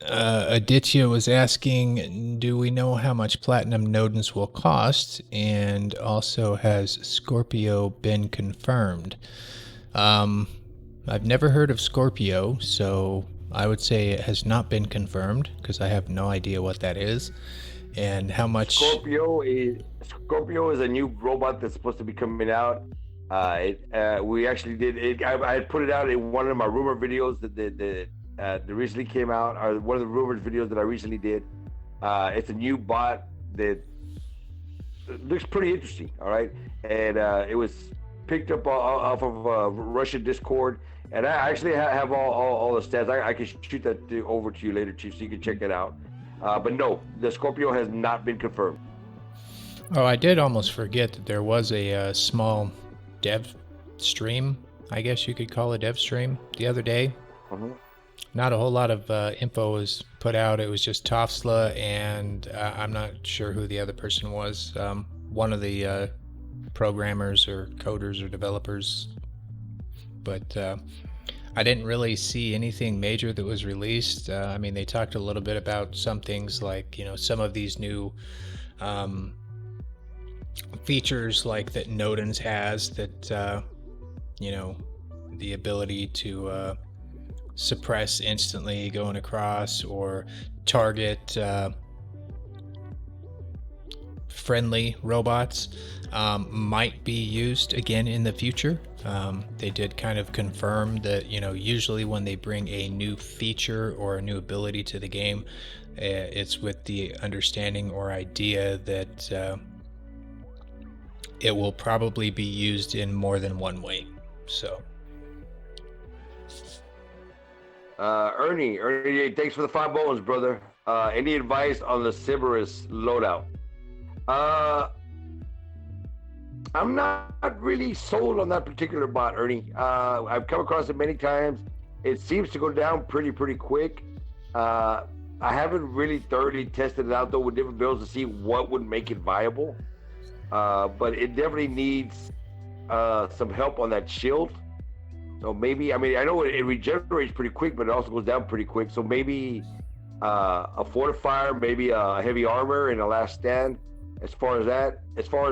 Aditya was asking, do we know how much platinum Nodens will cost? And also, has Scorpio been confirmed? Um, I've never heard of Scorpio, so I would say it has not been confirmed because I have no idea what that is and how much. Scorpio is a new robot that's supposed to be coming out. We actually did it. I had put it out in one of my rumor videos that recently came out, or one of the rumored videos that I recently did. It's a new bot that looks pretty interesting. All right, and it was picked up off of Russian Discord, and I actually have all the stats. I can shoot that over to you later, Chief, so you can check it out. But no, the Scorpio has not been confirmed. Oh, I did almost forget that there was a small dev stream, I guess you could call a dev stream, the other day. Mhm. Not a whole lot of info was put out. It was just Tofsla, and I'm not sure who the other person was. One of the programmers or coders or developers. But I didn't really see anything major that was released. I mean, they talked a little bit about some things like, some of these new um, features like that Nodens has that, the ability to suppress instantly going across or target friendly robots might be used again in the future. They did kind of confirm that, usually when they bring a new feature or a new ability to the game, it's with the understanding or idea that it will probably be used in more than one way. So Ernie, thanks for the 5 bones, brother. Any advice on the Cerberus loadout? Uh, I'm not really sold on that particular bot, Ernie. I've come across it many times. It seems to go down pretty quick. Uh, I haven't really thoroughly tested it out though with different builds to see what would make it viable. But it definitely needs some help on that shield. So maybe, I mean, I know it regenerates pretty quick, but it also goes down pretty quick. So maybe a fortifier, maybe a heavy armor and a last stand. As far as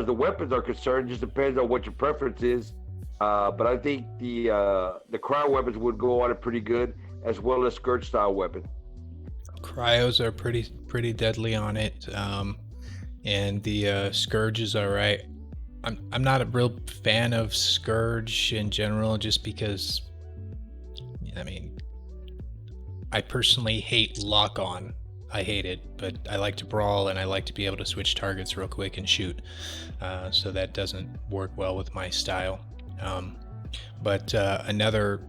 the weapons are concerned, just depends on what your preference is. But I think the cryo weapons would go on it pretty good, as well as scourge style weapon. cryos are pretty deadly on it, and the scourge is all right. I'm not a real fan of scourge in general, just because, I mean, I personally hate lock on. I hate it, but I like to brawl and I like to be able to switch targets real quick and shoot. So that doesn't work well with my style. But another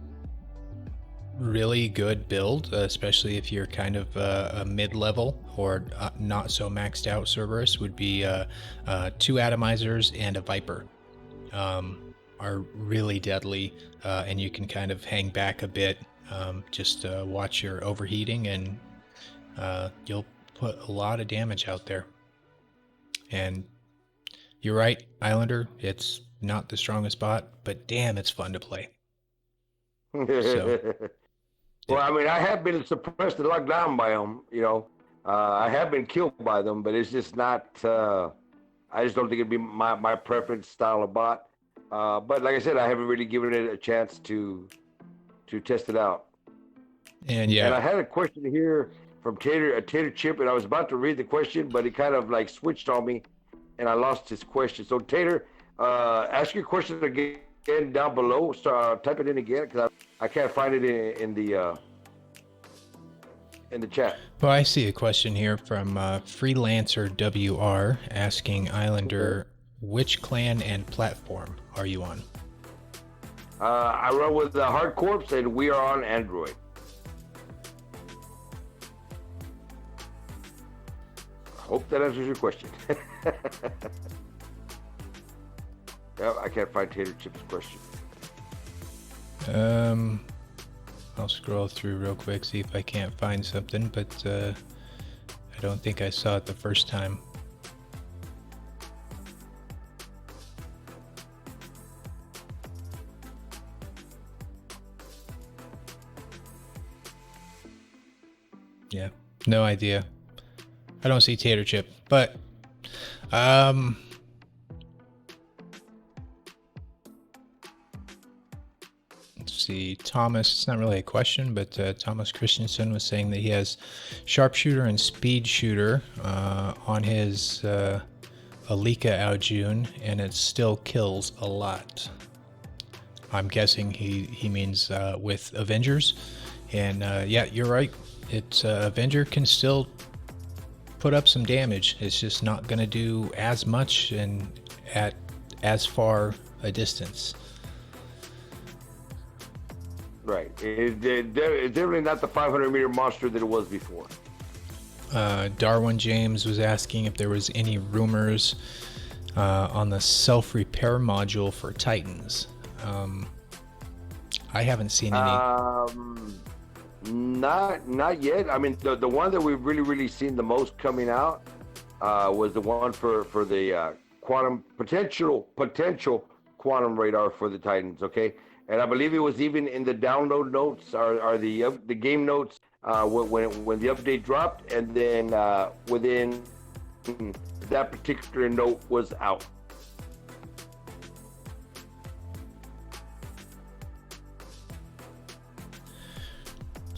really good build, especially if you're kind of a mid-level or not so maxed out Cerberus, would be 2 Atomizers and a Viper. Are really deadly, and you can kind of hang back a bit. Just watch your overheating, and you'll put a lot of damage out there. And you're right, Islander, it's not the strongest bot, but damn, it's fun to play. So, Well, I mean, I have been suppressed and locked down by them. I have been killed by them, but it's just not. I just don't think it'd be my preference style of bot. But like I said, I haven't really given it a chance to test it out. and And I yeah, had a question here from Tater Chip, and I was about to read the question, but he kind of like switched on me, and I lost his question. So Tater, ask your question again down below. So type it in again because I can't find it in the chat. well, I see a question here from Freelancer WR asking Islander, which clan and platform are you on? I run with the Hard Corpse, and we are on Android. Hope that answers your question. Yeah, I can't find Tater Chip's question. I'll scroll through real quick, see if I can't find something, but I don't think I saw it the first time. Yeah, no idea. I don't see Tater Chip, but let's see. Thomas, it's not really a question, but Thomas Christensen was saying that he has sharpshooter and speed shooter on his Alika Aojun, and it still kills a lot. I'm guessing he means with Avengers, and yeah, you're right. It's Avenger can still put up some damage. It's just not going to do as much and at as far a distance. Right. It's definitely not the 500-meter monster that it was before. Darwin James was asking if there was any rumors on the self-repair module for Titans. I haven't seen any. Not yet. I mean, the one that we've really seen the most coming out was the one for the quantum potential quantum radar for the Titans. Okay, and I believe it was even in the download notes or the game notes when the update dropped, and then within that particular note was out.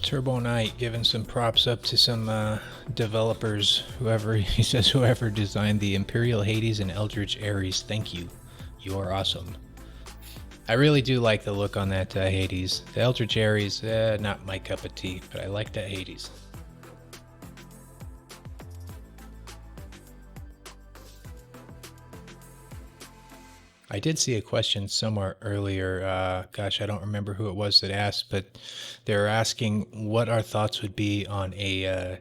Turbo Knight giving some props up to some developers, whoever designed the Imperial Hades and Eldritch Ares. Thank you. You are awesome. I really do like the look on that Hades. The Eldritch Ares, not my cup of tea, but I like that Hades. I did see a question somewhere earlier. Gosh, I don't remember who it was that asked, but they're asking what our thoughts would be on a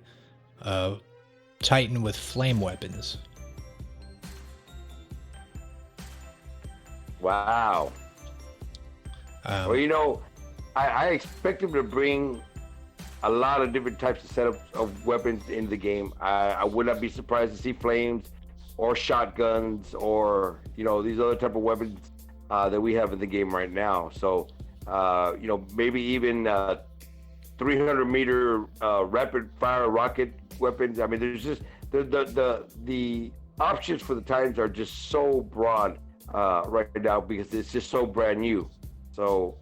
Titan with flame weapons. Wow. Well, you know, I expect them to bring a lot of different types of setups of weapons in the game. I would not be surprised to see flames or shotguns or, you know, these other type of weapons that we have in the game right now. So, you know, maybe even 300-meter rapid fire rocket weapons. I mean, there's just the options for the Titans are just so broad right now because it's just so brand new. So,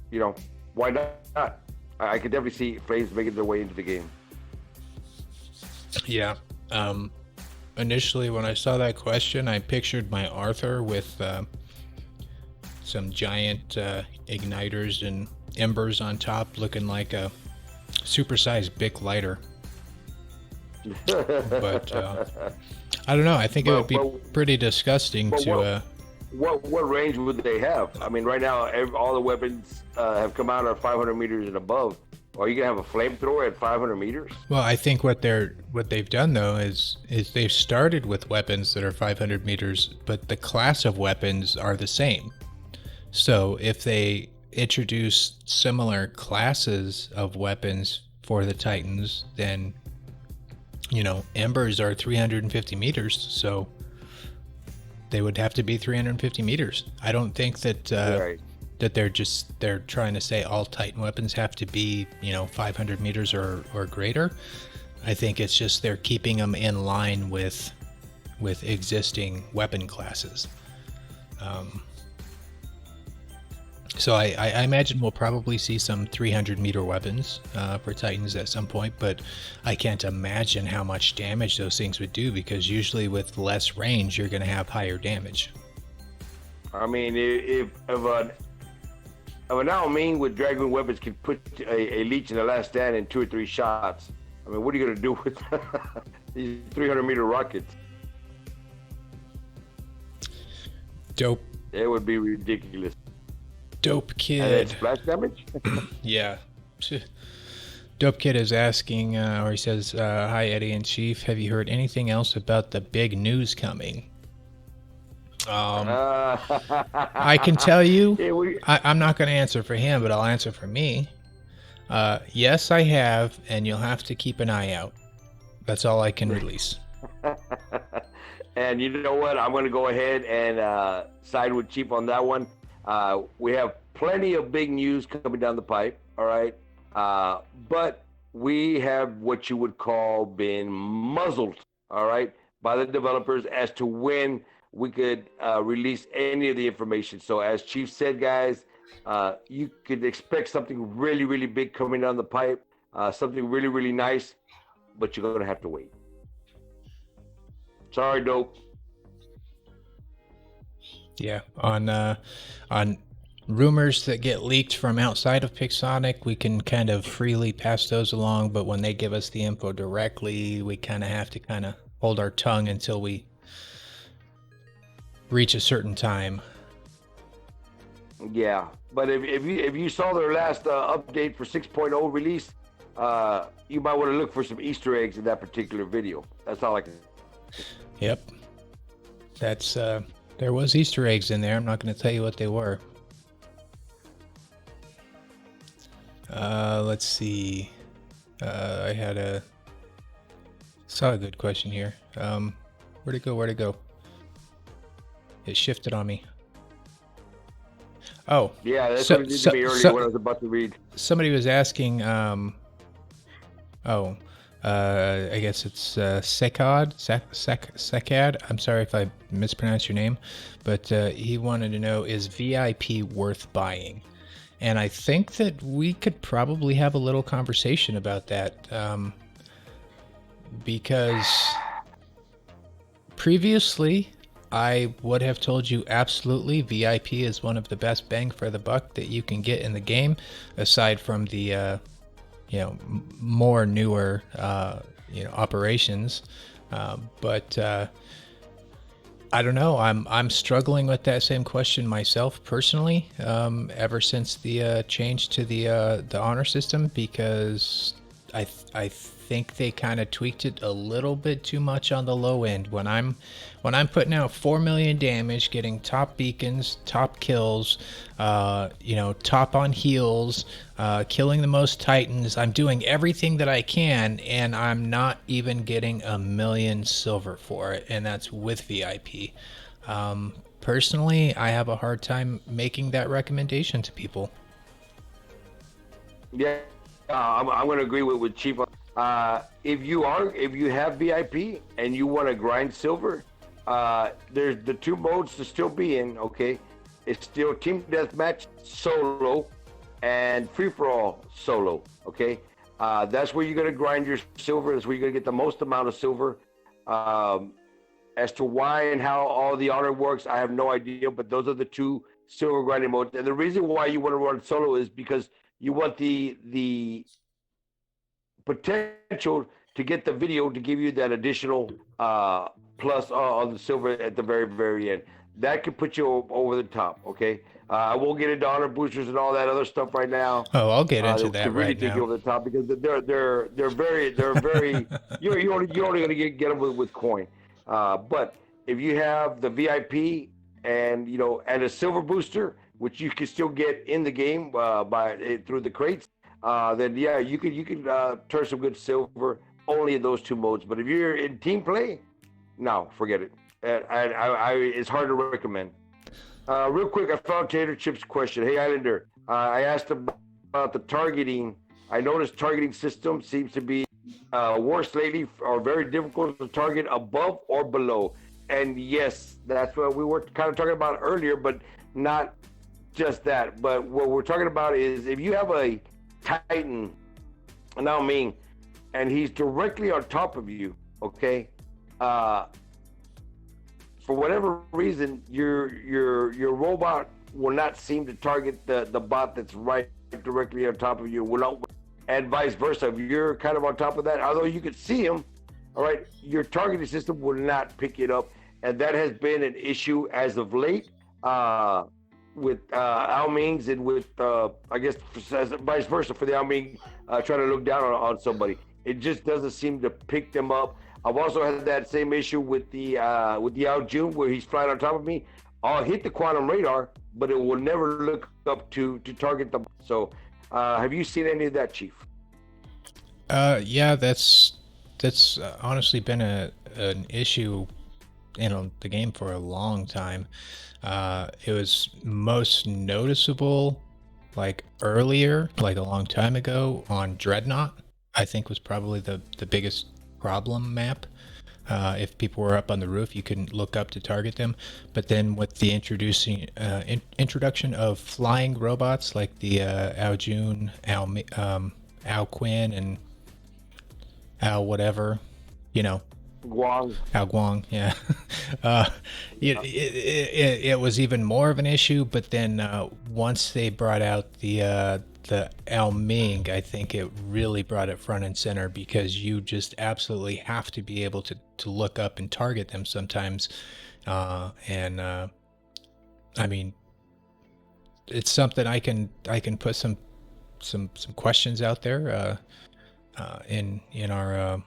you know, why not? I could definitely see flames making their way into the game. Yeah. Initially, when I saw that question, I pictured my Arthur with some giant igniters and embers on top, looking like a supersized Bic lighter. But I don't know. I think it would be pretty disgusting to. What range would they have? I mean, right now, all the weapons have come out are 500 meters and above. Are you gonna have a flamethrower at 500 meters? Well, I think what they've done though is they've started with weapons that are 500 meters, but the class of weapons are the same. So if they introduce similar classes of weapons for the Titans, then, you know, embers are 350 meters, so they would have to be 350 meters. I don't think that Right. that they're trying to say all Titan weapons have to be, you know, 500 meters or greater. I think it's just they're keeping them in line with existing weapon classes. So I imagine we'll probably see some 300-meter weapons for Titans at some point, but I can't imagine how much damage those things would do, because usually with less range, you're going to have higher damage. I mean, if an Alming with Dragoon weapons can put a leech in the last stand in 2 or 3 shots, I mean, what are you going to do with these 300-meter rockets? Dope. It would be ridiculous. Dope Kid. And it's splash damage? Yeah. Dope Kid is asking, or he says, hi, Eddie and Chief. Have you heard anything else about the big news coming? I can tell you, I'm not going to answer for him, but I'll answer for me. Yes, I have, and you'll have to keep an eye out. That's all I can release. And you know what? I'm going to go ahead and side with Chief on that one. We have plenty of big news coming down the pipe, all right? But we have what you would call been muzzled, all right, by the developers as to when we could release any of the information. So, as Chief said, guys, you could expect something really, really big coming down the pipe, something really, really nice, but you're gonna have to wait. Sorry, dope. Yeah, on rumors that get leaked from outside of Pixonic, we can kind of freely pass those along, but when they give us the info directly, we kind of have to kind of hold our tongue until we reach a certain time. Yeah, but if you saw their last update for 6.0 release, you might want to look for some Easter eggs in that particular video. That's all I can. Yep. That's there was Easter eggs in there. I'm not going to tell you what they were. Let's see. I had saw a good question here. Where'd it go? Where'd it go? It shifted on me. Oh. Yeah, that's what it did to me earlier when I was about to read. Somebody was asking, I guess it's Sekad. I'm sorry if I mispronounced your name, but he wanted to know, is VIP worth buying? And I think that we could probably have a little conversation about that, because previously I would have told you absolutely VIP is one of the best bang for the buck that you can get in the game, aside from the more newer operations, but I don't know. I'm struggling with that same question myself personally, ever since the change to the honor system, because I think they kind of tweaked it a little bit too much on the low end. When I'm putting out 4 million damage, getting top beacons, top kills, top on heals, killing the most titans, I'm doing everything that I can, and I'm not even getting 1 million silver for it, and that's with VIP. Personally, I have a hard time making that recommendation to people. Yeah, I'm going to agree with Chief. If you have VIP and you want to grind silver, there's the two modes to still be in. Okay, it's still team deathmatch solo and free for all solo. Okay, that's where you're going to grind your silver. That's where you're going to get the most amount of silver. As to why and how all the honor works, I have no idea. But those are the two silver grinding modes. And the reason why you want to run solo is because you want the potential to get the video to give you that additional plus on the silver at the very, very end. That could put you over the top. Okay, I won't get into honor boosters and all that other stuff right now. Oh, I'll get into that really right take now. you over the top because they're very you're only gonna get them with coin. But if you have the VIP and and a silver booster, which you can still get in the game through the crates, then yeah, you can turn some good silver only in those two modes. But if you're in team play, no, forget it. It's hard to recommend. Real quick, I found Tater Chip's question. Hey, Islander, I asked about the targeting. I noticed targeting system seems to be worse lately, or very difficult to target above or below. And yes, that's what we were kind of talking about earlier, but not just that. But what we're talking about is if you have a Titan, now and he's directly on top of you, okay? For whatever reason, your robot will not seem to target the bot that's right directly on top of you. Will not, and vice versa. If you're kind of on top of that, although you could see him, all right, your targeting system will not pick it up, and that has been an issue as of late with Almings and with I guess vice versa for the Alming trying to look down on somebody. It just doesn't seem to pick them up. I've also had that same issue with the Al June where he's flying on top of me. I'll hit the quantum radar, but it will never look up to target them. So, have you seen any of that, Chief? Yeah, that's honestly been an issue in the game for a long time. It was most noticeable like earlier, like a long time ago on Dreadnought. I think was probably the biggest problem map. If people were up on the roof, you couldn't look up to target them. But then with the introduction of flying robots like the Ao Jun, Ao Quinn, and Ao whatever, you know, Guang. Ao Guang, yeah. uh, it was even more of an issue. But then once they brought out the Ao Ming, I think it really brought it front and center, because you just absolutely have to be able to look up and target them sometimes. And I mean, it's something I can put some questions out there in our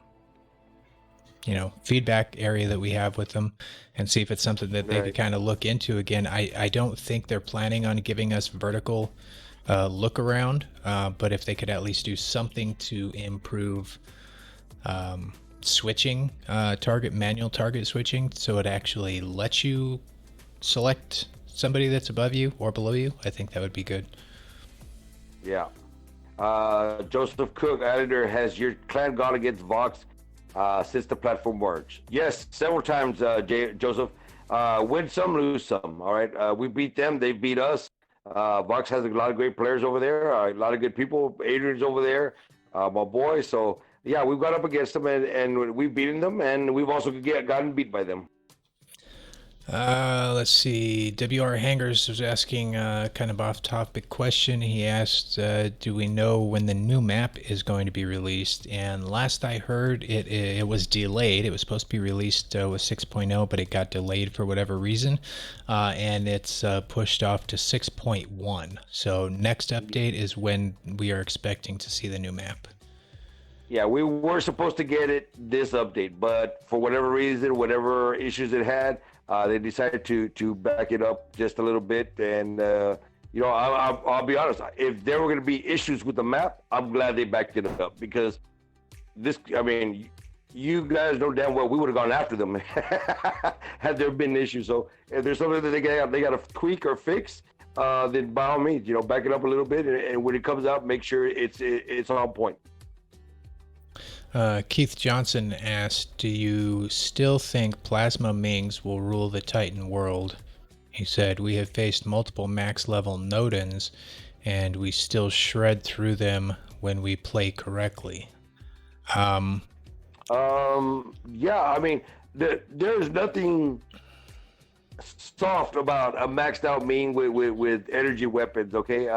feedback area that we have with them, and see if it's something that they could kind of look into again. I don't think they're planning on giving us vertical look around, but if they could at least do something to improve switching, manual target switching, so it actually lets you select somebody that's above you or below you, I think that would be good. Yeah. Joseph Cook, Islander, has your clan gone against Vox since the platform merged? Yes, several times, Joseph. Win some, lose some. All right. We beat them. They beat us. Vox has a lot of great players over there. A lot of good people. Adrian's over there, my boy. So, yeah, we've got up against them, and we've beaten them, and we've also gotten beat by them. Let's see. WR Hangers was asking kind of off-topic question. He asked, do we know when the new map is going to be released? And last I heard, it was delayed. It was supposed to be released with 6.0, but it got delayed for whatever reason, and it's pushed off to 6.1. So next update is when we are expecting to see the new map. Yeah, we were supposed to get it this update, but for whatever reason, whatever issues it had, they decided to back it up just a little bit. And I'll be honest, if there were going to be issues with the map, I'm glad they backed it up, because you guys know damn well we would have gone after them had there been issues. So if there's something that they got to tweak or fix, then by all means, back it up a little bit, and when it comes out, make sure it's on point. Keith Johnson asked, do you still think Plasma Mings will rule the Titan world? He said, we have faced multiple max level Nodens, and we still shred through them when we play correctly. Yeah, I mean, there's nothing soft about a maxed out Ming with energy weapons, okay?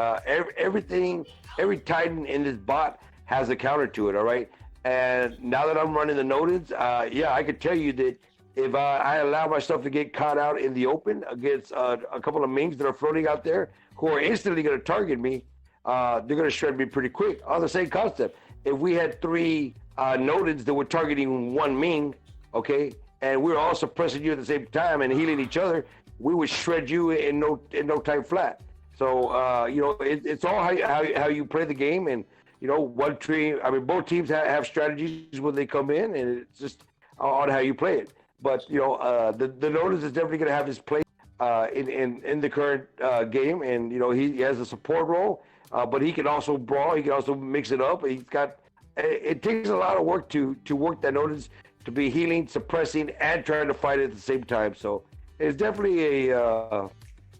Every Titan in this bot has a counter to it, all right? And now that I'm running the Nodens, I could tell you that if I allow myself to get caught out in the open against a couple of Mings that are floating out there who are instantly going to target me, they're going to shred me pretty quick. On the same concept, if we had three Nodens that were targeting one Ming, okay, and we were all suppressing you at the same time and healing each other, we would shred you in no time flat. So it's all how you play the game. And both teams have strategies when they come in, and it's just on how you play it. But the Nodens is definitely going to have his place in the current game, and he has a support role, but he can also brawl. He can also mix it up. It takes a lot of work to work that Nodens to be healing, suppressing, and trying to fight at the same time. So it's definitely a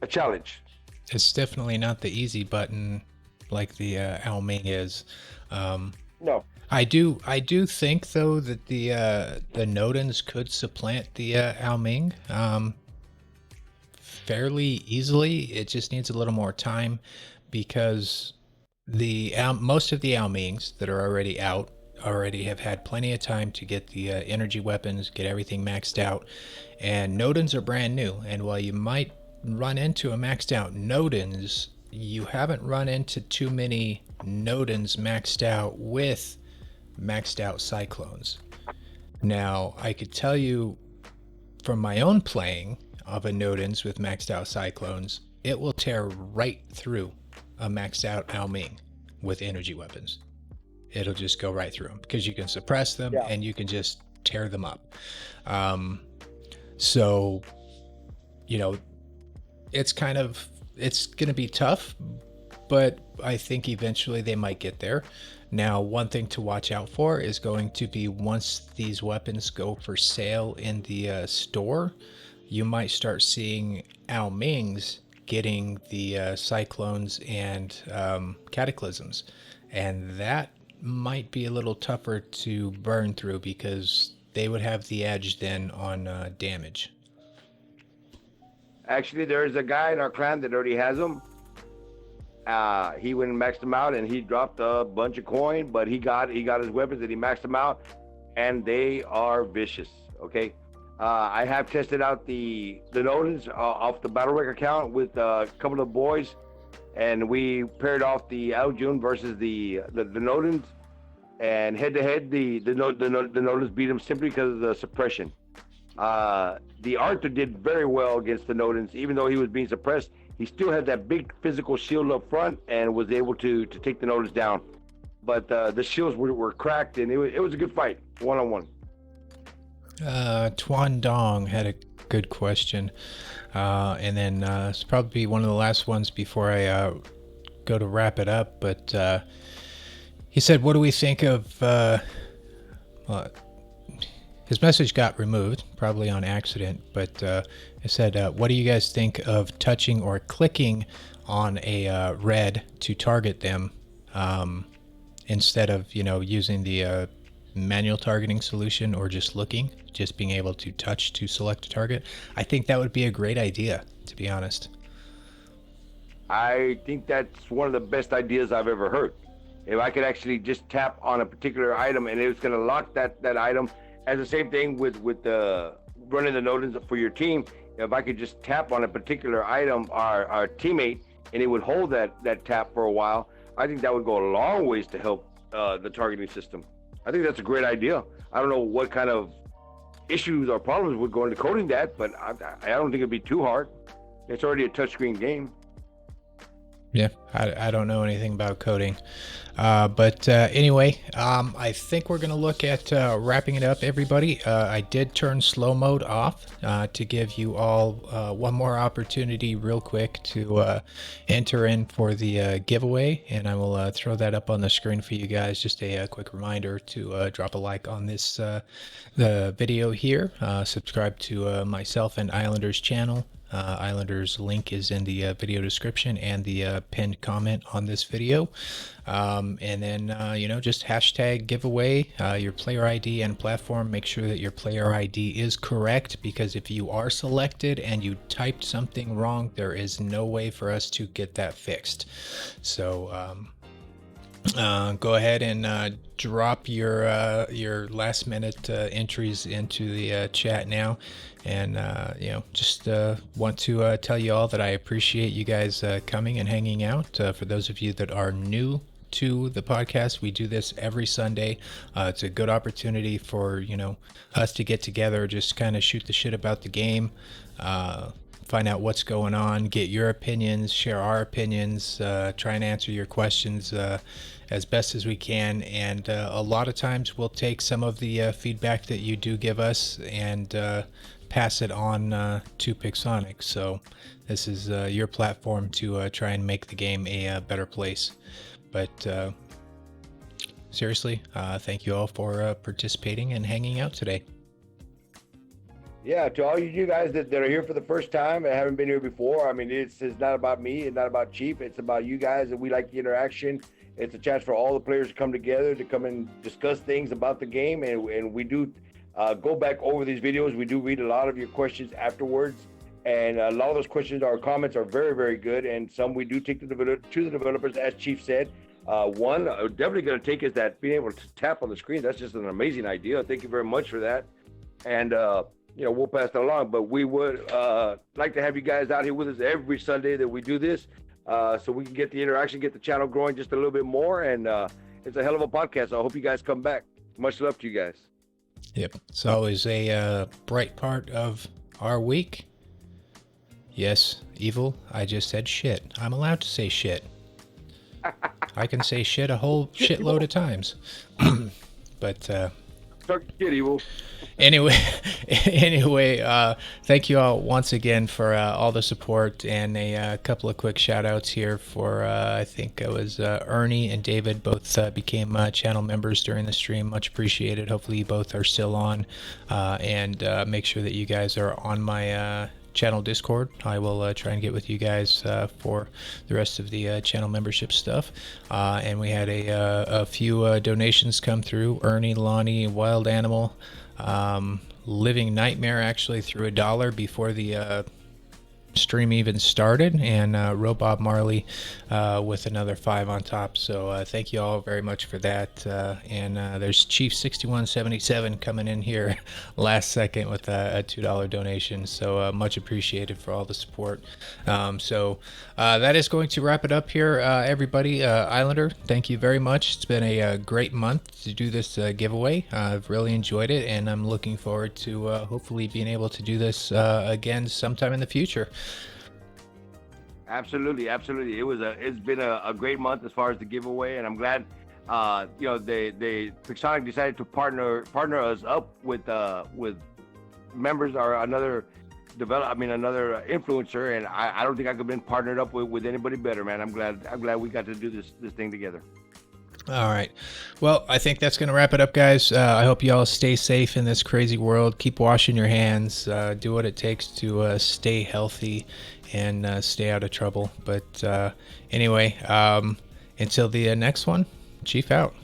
challenge. It's definitely not the easy button like the Ao Ming is. No. I do think though that the Nodens could supplant the Ao Ming fairly easily. It just needs a little more time, because most of the Ao Mings that are already out already have had plenty of time to get the energy weapons, get everything maxed out, and Nodens are brand new. And while you might run into a maxed out Nodens, you haven't run into too many Nodens maxed out with maxed out Cyclones. Now, I could tell you from my own playing of a Nodens with maxed out Cyclones, it will tear right through a maxed out Ao Ming with energy weapons. It'll just go right through them, because you can suppress them and you can just tear them up. So, it's going to be tough, but I think eventually they might get there. Now, one thing to watch out for is going to be once these weapons go for sale in the store, you might start seeing Ao Mings getting the cyclones and cataclysms, and that might be a little tougher to burn through because they would have the edge then on damage. Actually, there's a guy in our clan that already has them. He went and maxed them out, and he dropped a bunch of coin. But he got his weapons, and he maxed them out, and they are vicious. Okay, I have tested out the Nodens off the Battle Wreck account with a couple of boys, and we paired off the Aljun versus the Nodens, and head to head, the Nodens beat him simply because of the suppression. The Arthur did very well against the Nodens, even though he was being suppressed. He still had that big physical shield up front and was able to take the Nodens down. But the shields were cracked, and it was a good fight, one-on-one. Tuan Dong had a good question, and then it's probably one of the last ones before I go to wrap it up. But he said, "What do we think of?" His message got removed, probably on accident, but it said, "What do you guys think of touching or clicking on a red to target them instead of, using the manual targeting solution or just being able to touch to select a target?" I think that would be a great idea, to be honest. I think that's one of the best ideas I've ever heard. If I could actually just tap on a particular item and it's going to lock that item, as the same thing with running the Nodens for your team. If I could just tap on a particular item, our teammate, and it would hold that tap for a while, I think that would go a long ways to help the targeting system. I think that's a great idea. I don't know what kind of issues or problems would go into coding that, but I don't think it'd be too hard. It's already a touchscreen game. Yeah, I don't know anything about coding. But anyway, I think we're going to look at wrapping it up, everybody. I did turn slow mode off to give you all one more opportunity real quick to enter in for the giveaway, and I will throw that up on the screen for you guys. Just a quick reminder to drop a like on this the video here, subscribe to myself and Islanders channel. Islanders link is in the video description and the pinned comment on this video. And then, just hashtag giveaway your player ID and platform. Make sure that your player ID is correct, because if you are selected and you typed something wrong, there is no way for us to get that fixed. So, go ahead and drop your last minute entries into the chat now, and just want to tell you all that I appreciate you guys coming and hanging out. For those of you that are new to the podcast, we do this every Sunday. It's a good opportunity for us to get together, just kind of shoot the shit about the game, find out what's going on, get your opinions, share our opinions, try and answer your questions as best as we can. And a lot of times we'll take some of the feedback that you do give us and pass it on to Pixonic. So this is your platform to try and make the game a better place. But seriously, thank you all for participating and hanging out today. Yeah, to all you guys that are here for the first time and haven't been here before, I mean, it's not about me, it's not about Chief, it's about you guys, and we like the interaction. It's a chance for all the players to come together to come and discuss things about the game, and we do go back over these videos. We do read a lot of your questions afterwards, and a lot of those questions or comments are very, very good, and some we do take to the developers, as Chief said. One definitely going to take is that being able to tap on the screen. That's just an amazing idea. Thank you very much for that. And we'll pass that along, but we would like to have you guys out here with us every Sunday that we do this, so we can get the interaction, get the channel growing just a little bit more, and it's a hell of a podcast. So I hope you guys come back. Much love to you guys. Yep, it's always a bright part of our week. Yes, Evil, I just said shit. I'm allowed to say shit. I can say shit a whole shitload of times. But Turkey Kitty will. Anyway, anyway, thank you all once again for all the support, and a couple of quick shout outs here for I think it was Ernie and David both became channel members during the stream. Much appreciated. Hopefully you both are still on, and make sure that you guys are on my channel Discord. I will try and get with you guys for the rest of the channel membership stuff. And we had a few donations come through. Ernie, Lonnie, Wild Animal, Living Nightmare actually threw $1 before the stream even started, and Robob Marley with another 5 on top. So thank you all very much for that. And there's Chief 6177 coming in here last second with a $2 donation. So much appreciated for all the support. So that is going to wrap it up here, everybody. Islander, thank you very much. It's been a great month to do this giveaway. I've really enjoyed it, and I'm looking forward to hopefully being able to do this again sometime in the future. Absolutely, absolutely. It's been a great month as far as the giveaway, and I'm glad you know they Pixonic decided to partner us up with members or another another influencer, and I don't think I could have been partnered up with anybody better, man. I'm glad we got to do this thing together. All right. Well, I think that's going to wrap it up, guys. I hope you all stay safe in this crazy world. Keep washing your hands. Do what it takes to stay healthy and stay out of trouble. But anyway, until the next one, Chief out.